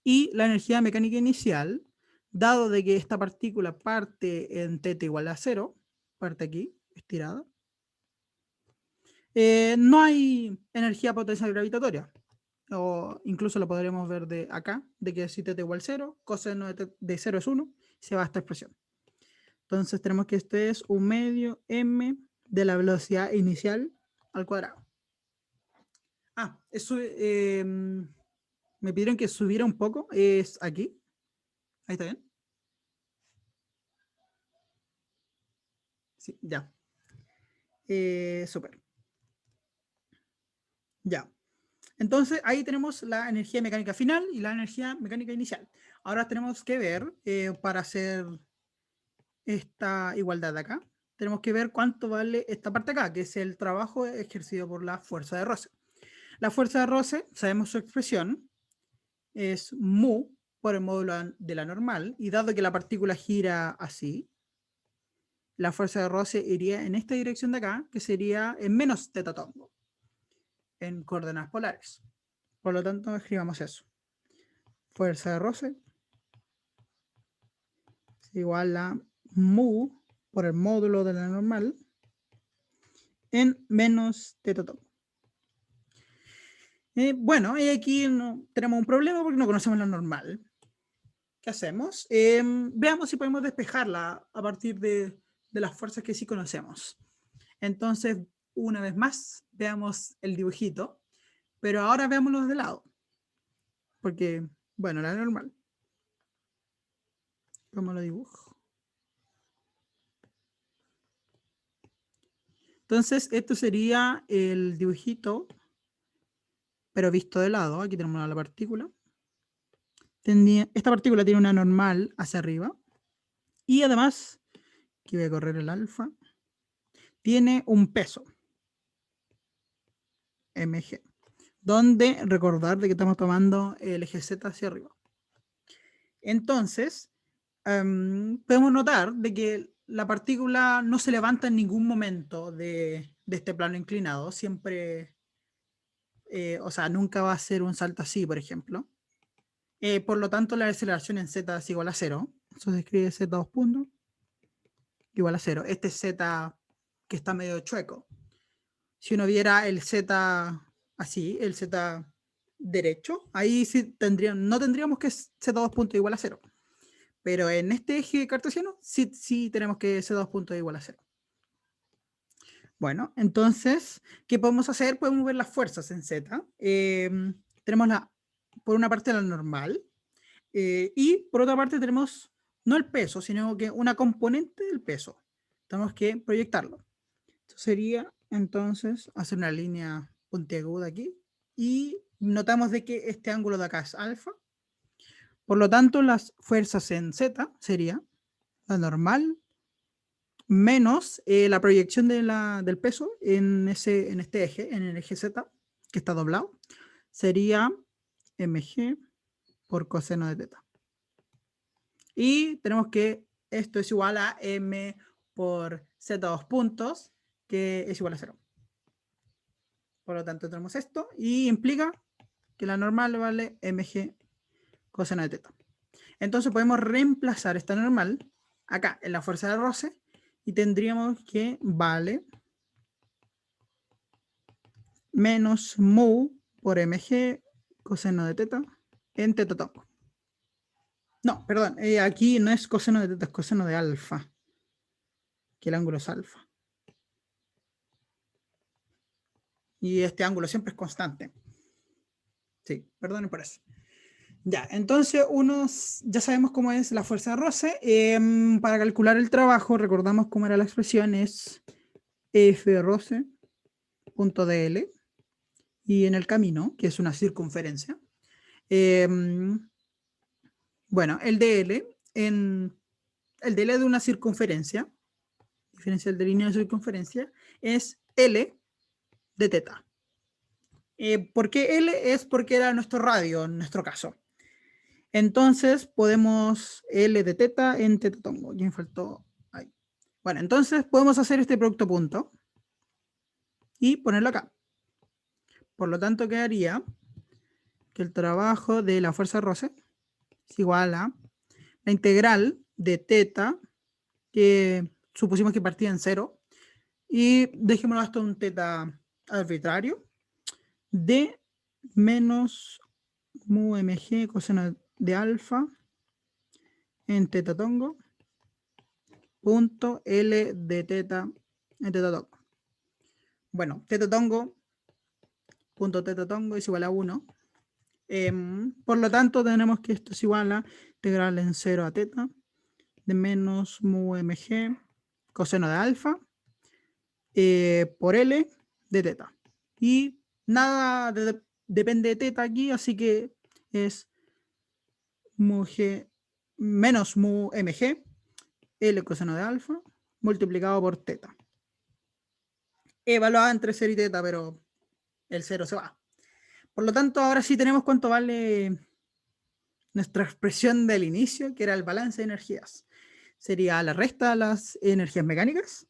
Y la energía mecánica inicial, dado de que esta partícula parte en θ igual a 0, parte aquí, estirada, no hay energía potencial gravitatoria. O incluso lo podríamos ver de acá, de que si θ igual a 0, coseno de 0 es 1, se va a esta expresión. Entonces tenemos que esto es 1/2 m de la velocidad inicial al cuadrado. Ah, eso me pidieron que subiera un poco, es aquí. Ahí está bien. Sí, ya. Súper. Ya. Entonces ahí tenemos la energía mecánica final y la energía mecánica inicial. Ahora tenemos que ver, para hacer esta igualdad de acá, tenemos que ver cuánto vale esta parte acá, que es el trabajo ejercido por la fuerza de roce. La fuerza de roce, sabemos su expresión, es mu por el módulo de la normal, y dado que la partícula gira así, la fuerza de roce iría en esta dirección de acá, que sería en menos θ tongo, en coordenadas polares. Por lo tanto, escribamos eso. Fuerza de roce es igual a mu por el módulo de la normal en menos θ tongo. Bueno, aquí no, tenemos un problema porque no conocemos la normal. ¿Qué hacemos? Veamos si podemos despejarla a partir de las fuerzas que sí conocemos. Entonces, una vez más, veamos el dibujito, pero ahora veámoslo de lado. Porque, bueno, la normal. ¿Cómo lo dibujo? Entonces, esto sería el dibujito, pero visto de lado. Aquí tenemos la partícula. Esta partícula tiene una normal hacia arriba. Y además, aquí voy a correr el alfa, tiene un peso, mg, donde recordar de que estamos tomando el eje z hacia arriba. Entonces, podemos notar de que la partícula no se levanta en ningún momento de este plano inclinado, siempre, o sea, nunca va a ser un salto así, por ejemplo. Por lo tanto, la aceleración en z es igual a 0. Eso se escribe z2 puntos igual a 0. Este es z que está medio chueco. Si uno viera el z así, el z derecho, ahí sí no tendríamos que z2 puntos igual a 0. Pero en este eje cartesiano sí tenemos que z2 puntos igual a 0. Bueno, entonces, ¿qué podemos hacer? Podemos ver las fuerzas en z. Tenemos por una parte la normal, y por otra parte tenemos no el peso, sino que una componente del peso. Tenemos que proyectarlo. Esto sería entonces hacer una línea puntiaguda aquí y notamos de que este ángulo de acá es alfa. Por lo tanto, las fuerzas en z sería la normal menos la proyección del peso en este eje, en el eje z, que está doblado, sería mg por coseno de θ. Y tenemos que esto es igual a m por z2 puntos, que es igual a 0. Por lo tanto, tenemos esto y implica que la normal vale mg coseno de θ. Entonces podemos reemplazar esta normal acá en la fuerza de roce y tendríamos que vale menos mu por mg coseno de θ en θ tongo. No, perdón, aquí no es coseno de θ, es coseno de alfa, que el ángulo es alfa. Y este ángulo siempre es constante. Sí, perdonen por eso. Ya, entonces ya sabemos cómo es la fuerza de roce. Para calcular el trabajo, recordamos cómo era la expresión, es F roce punto DL, y en el camino, que es una circunferencia. Bueno, el DL de una circunferencia, diferencial de línea de circunferencia, es L de teta. ¿Por qué L? Es porque era nuestro radio en nuestro caso. Entonces podemos L de teta en teta tongo. Ya me faltó ahí. Bueno, entonces podemos hacer este producto punto y ponerlo acá. Por lo tanto, quedaría que el trabajo de la fuerza de roce es igual a la integral de teta, que supusimos que partía en 0, y dejémoslo hasta un teta arbitrario, de menos mu mg coseno de alfa en teta tongo punto L de teta en teta tongo. Bueno, teta tongo punto teta tongo es igual a 1. Por lo tanto, tenemos que esto es igual a integral en 0 a teta de menos mu mg coseno de alfa por L de teta. Y nada depende de teta aquí, así que es mu g menos mu mg L coseno de alfa multiplicado por teta. Evaluada entre 0 y teta, pero el 0 se va. Por lo tanto, ahora sí tenemos cuánto vale nuestra expresión del inicio, que era el balance de energías. Sería la resta de las energías mecánicas.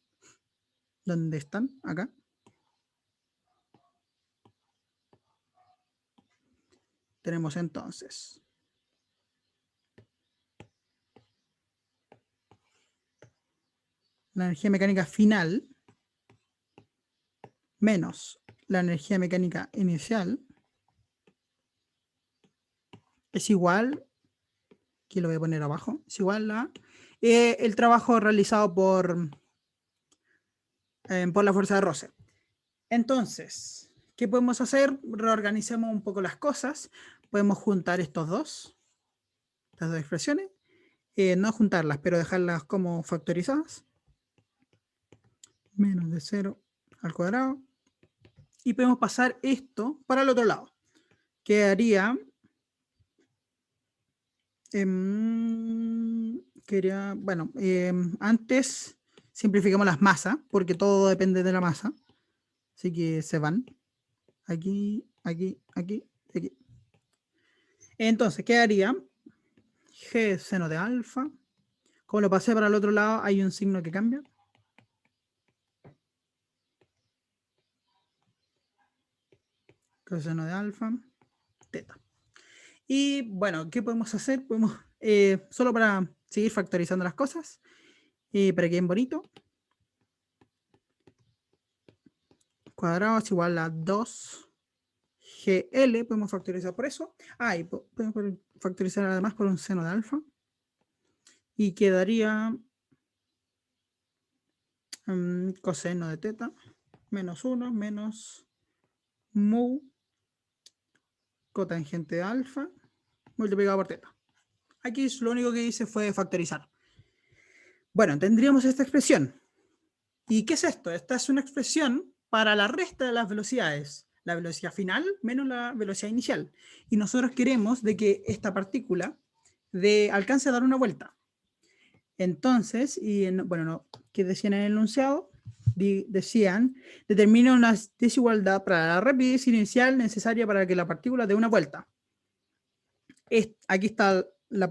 ¿Dónde están? Acá. Tenemos entonces la energía mecánica final menos la energía mecánica inicial es igual, aquí lo voy a poner abajo, es igual a el trabajo realizado por la fuerza de roce. Entonces, ¿qué podemos hacer? Reorganicemos un poco las cosas. Podemos juntar estas dos expresiones, no juntarlas, pero dejarlas como factorizadas. Menos de 0 al cuadrado. Y podemos pasar esto para el otro lado. Quedaría... bueno, antes simplificamos las masas, porque todo depende de la masa. Así que se van. Aquí, aquí, aquí, aquí. Entonces, quedaría G seno de alfa. Como lo pasé para el otro lado, hay un signo que cambia. Coseno de alfa, teta. Y bueno, ¿qué podemos hacer? Podemos, solo para seguir factorizando las cosas, para que queden bonito. Cuadrado es igual a 2GL, podemos factorizar por eso. Y podemos factorizar además por un seno de alfa. Y quedaría coseno de teta menos 1 menos mu cotangente de alfa multiplicado por teta. Aquí lo único que hice fue factorizar. Bueno, tendríamos esta expresión. ¿Y qué es esto? Esta es una expresión para la resta de las velocidades. La velocidad final menos la velocidad inicial. Y nosotros queremos de que esta partícula alcance a dar una vuelta. Entonces, ¿qué decían en el enunciado? Decían, determina una desigualdad para la rapidez inicial necesaria para que la partícula dé una vuelta. Aquí está la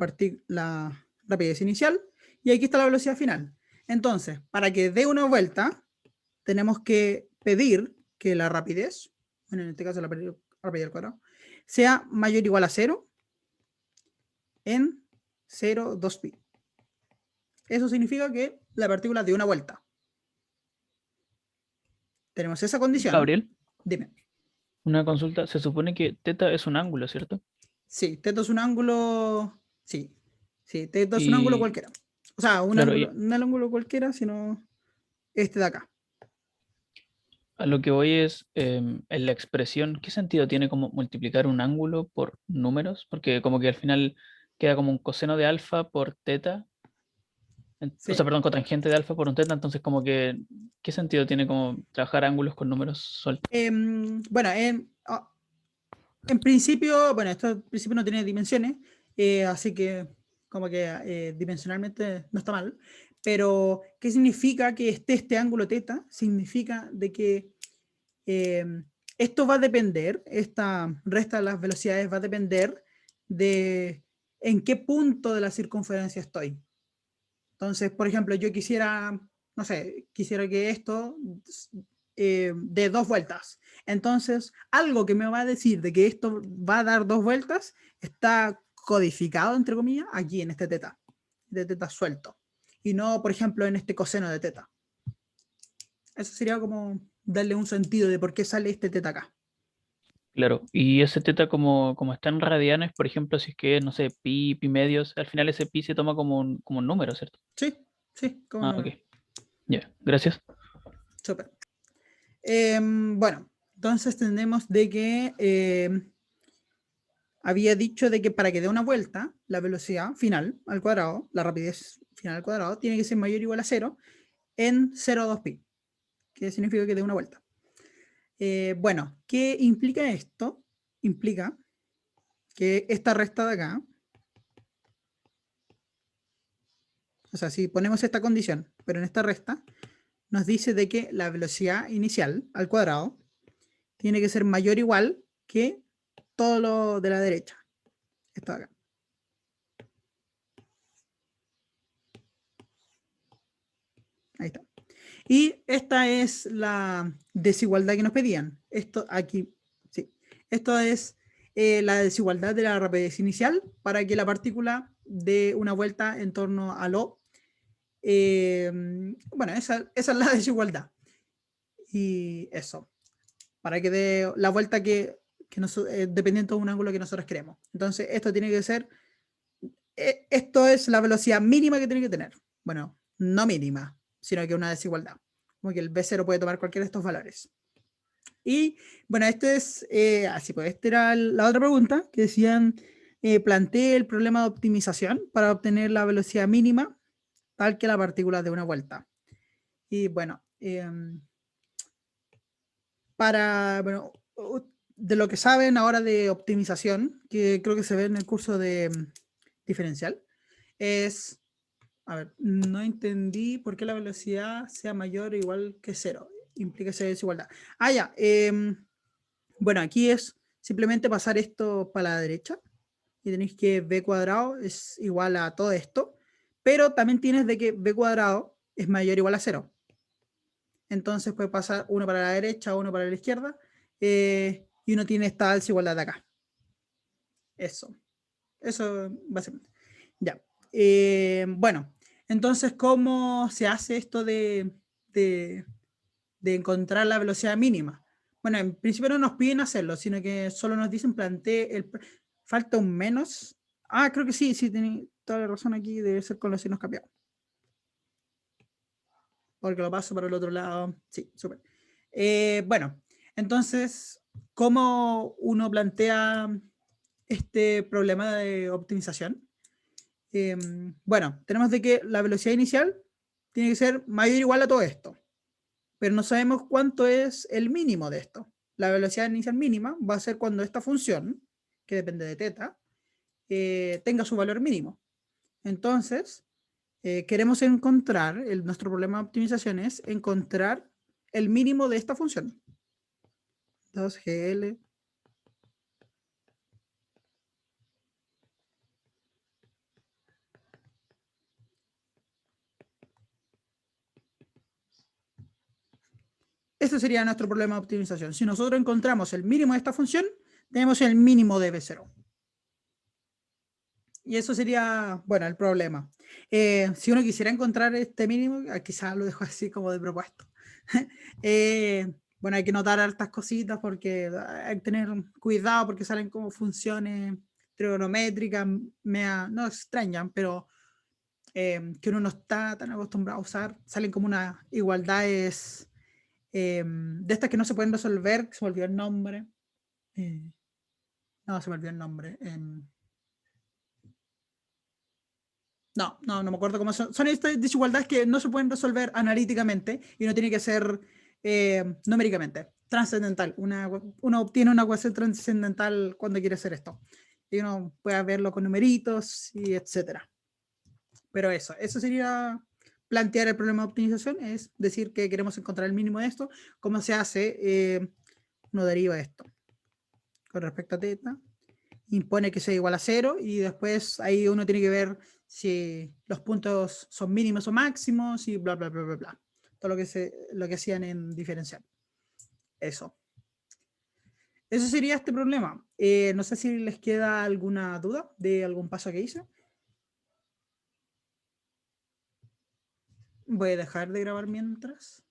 rapidez inicial y aquí está la velocidad final. Entonces, para que dé una vuelta, tenemos que pedir que la rapidez, bueno, en este caso la rapidez al cuadrado, sea mayor o igual a 0 en 0,2pi. Eso significa que la partícula dio una vuelta. Tenemos esa condición. Gabriel, Dime. una consulta. Se supone que teta es un ángulo, ¿cierto? Sí, teta es un ángulo. Sí, teta es un ángulo cualquiera. O sea, un Claro, ángulo, no el ángulo cualquiera, sino este de acá. A lo que voy es, en la expresión, ¿qué sentido tiene como multiplicar un ángulo por números? Porque como que al final queda como un coseno de alfa por teta, o Sí. sea, perdón, cotangente de alfa por un teta, entonces como que, ¿qué sentido tiene como trabajar ángulos con números sueltos? Bueno, en principio, bueno, esto en principio no tiene dimensiones, así que como que dimensionalmente no está mal. Pero, ¿qué significa que esté este ángulo teta? Significa de que esto va a depender, esta resta de las velocidades va a depender de en qué punto de la circunferencia estoy. Entonces, por ejemplo, yo quisiera, no sé, quisiera que esto dé 2 vueltas. Entonces, algo que me va a decir de que esto va a dar 2 vueltas está codificado, entre comillas, aquí en este teta, de teta suelto. Y no, por ejemplo, en este coseno de teta. Eso sería como darle un sentido de por qué sale este teta acá. Claro, y ese teta como está en radianes, por ejemplo, si es que, no sé, pi medios, al final ese pi se toma como un número, ¿cierto? Sí, sí, como Ah, no. ok. Ya, gracias. Súper. Bueno, entonces tenemos de que había dicho de que para que dé una vuelta, la velocidad final al cuadrado, la rapidez final al cuadrado, tiene que ser mayor o igual a 0 en 0,2pi, que significa que dé una vuelta. Bueno, ¿qué implica esto? Implica que esta resta de acá, o sea, si ponemos esta condición, pero en esta resta, nos dice de que la velocidad inicial al cuadrado tiene que ser mayor o igual que todo lo de la derecha. Esto de acá. Ahí está. Y esta es la desigualdad que nos pedían. Esto aquí, sí. Esto es la desigualdad de la rapidez inicial para que la partícula dé una vuelta en torno al O. Bueno, esa es la desigualdad. Y eso. Para que dé la vuelta dependiendo de un ángulo que nosotros queremos. Entonces, esto tiene que ser. Esto es la velocidad mínima que tiene que tener. Bueno, no mínima, sino que una desigualdad. Como que el B0 puede tomar cualquiera de estos valores. Y bueno, este es así, pues esta era la otra pregunta que decían, plantee el problema de optimización para obtener la velocidad mínima tal que la partícula de una vuelta. Y bueno, bueno, de lo que saben ahora de optimización, que creo que se ve en el curso de diferencial, es, a ver, no entendí por qué la velocidad sea mayor o igual que 0. Implica esa desigualdad. Ah, ya. Bueno, aquí es simplemente pasar esto para la derecha y tenéis que b cuadrado es igual a todo esto, pero también tienes de que b cuadrado es mayor o igual a 0. Entonces puede pasar uno para la derecha, uno para la izquierda, y uno tiene esta desigualdad de acá. Eso básicamente. Ya. Bueno, entonces, ¿cómo se hace esto de encontrar la velocidad mínima? Bueno, en principio no nos piden hacerlo, sino que solo nos dicen falta un menos. Ah, creo que sí, tenía toda la razón aquí, debe ser con los signos cambiados. Porque lo paso para el otro lado. Sí, súper. Bueno, entonces, ¿cómo uno plantea este problema de optimización? Bueno, tenemos de que la velocidad inicial tiene que ser mayor o igual a todo esto, pero no sabemos cuánto es el mínimo de esto. La velocidad inicial mínima va a ser cuando esta función, que depende de teta, tenga su valor mínimo. Entonces, queremos encontrar, nuestro problema de optimización es encontrar el mínimo de esta función. 2GL. Este sería nuestro problema de optimización. Si nosotros encontramos el mínimo de esta función, tenemos el mínimo de B0. Y eso sería, bueno, el problema. Si uno quisiera encontrar este mínimo, quizás lo dejo así como de propuesto. Bueno, hay que notar hartas cositas porque hay que tener cuidado porque salen como funciones trigonométricas, no extrañan, pero que uno no está tan acostumbrado a usar. Salen como unas igualdades de estas que no se pueden resolver, se me olvidó el nombre. No, se me olvidó el nombre. No me acuerdo cómo son. Son estas desigualdades que no se pueden resolver analíticamente y no tiene que ser numéricamente. Trascendental. Uno obtiene una ecuación trascendental cuando quiere hacer esto. Y uno puede verlo con numeritos y etcétera. Pero eso sería plantear el problema de optimización, es decir que queremos encontrar el mínimo de esto. ¿Cómo se hace? Uno deriva esto con respecto a teta, impone que sea igual a 0 y después ahí uno tiene que ver si los puntos son mínimos o máximos y bla, bla, bla, bla, bla. Todo lo que hacían en diferencial. Eso sería este problema. No sé si les queda alguna duda de algún paso que hice. Voy a dejar de grabar mientras.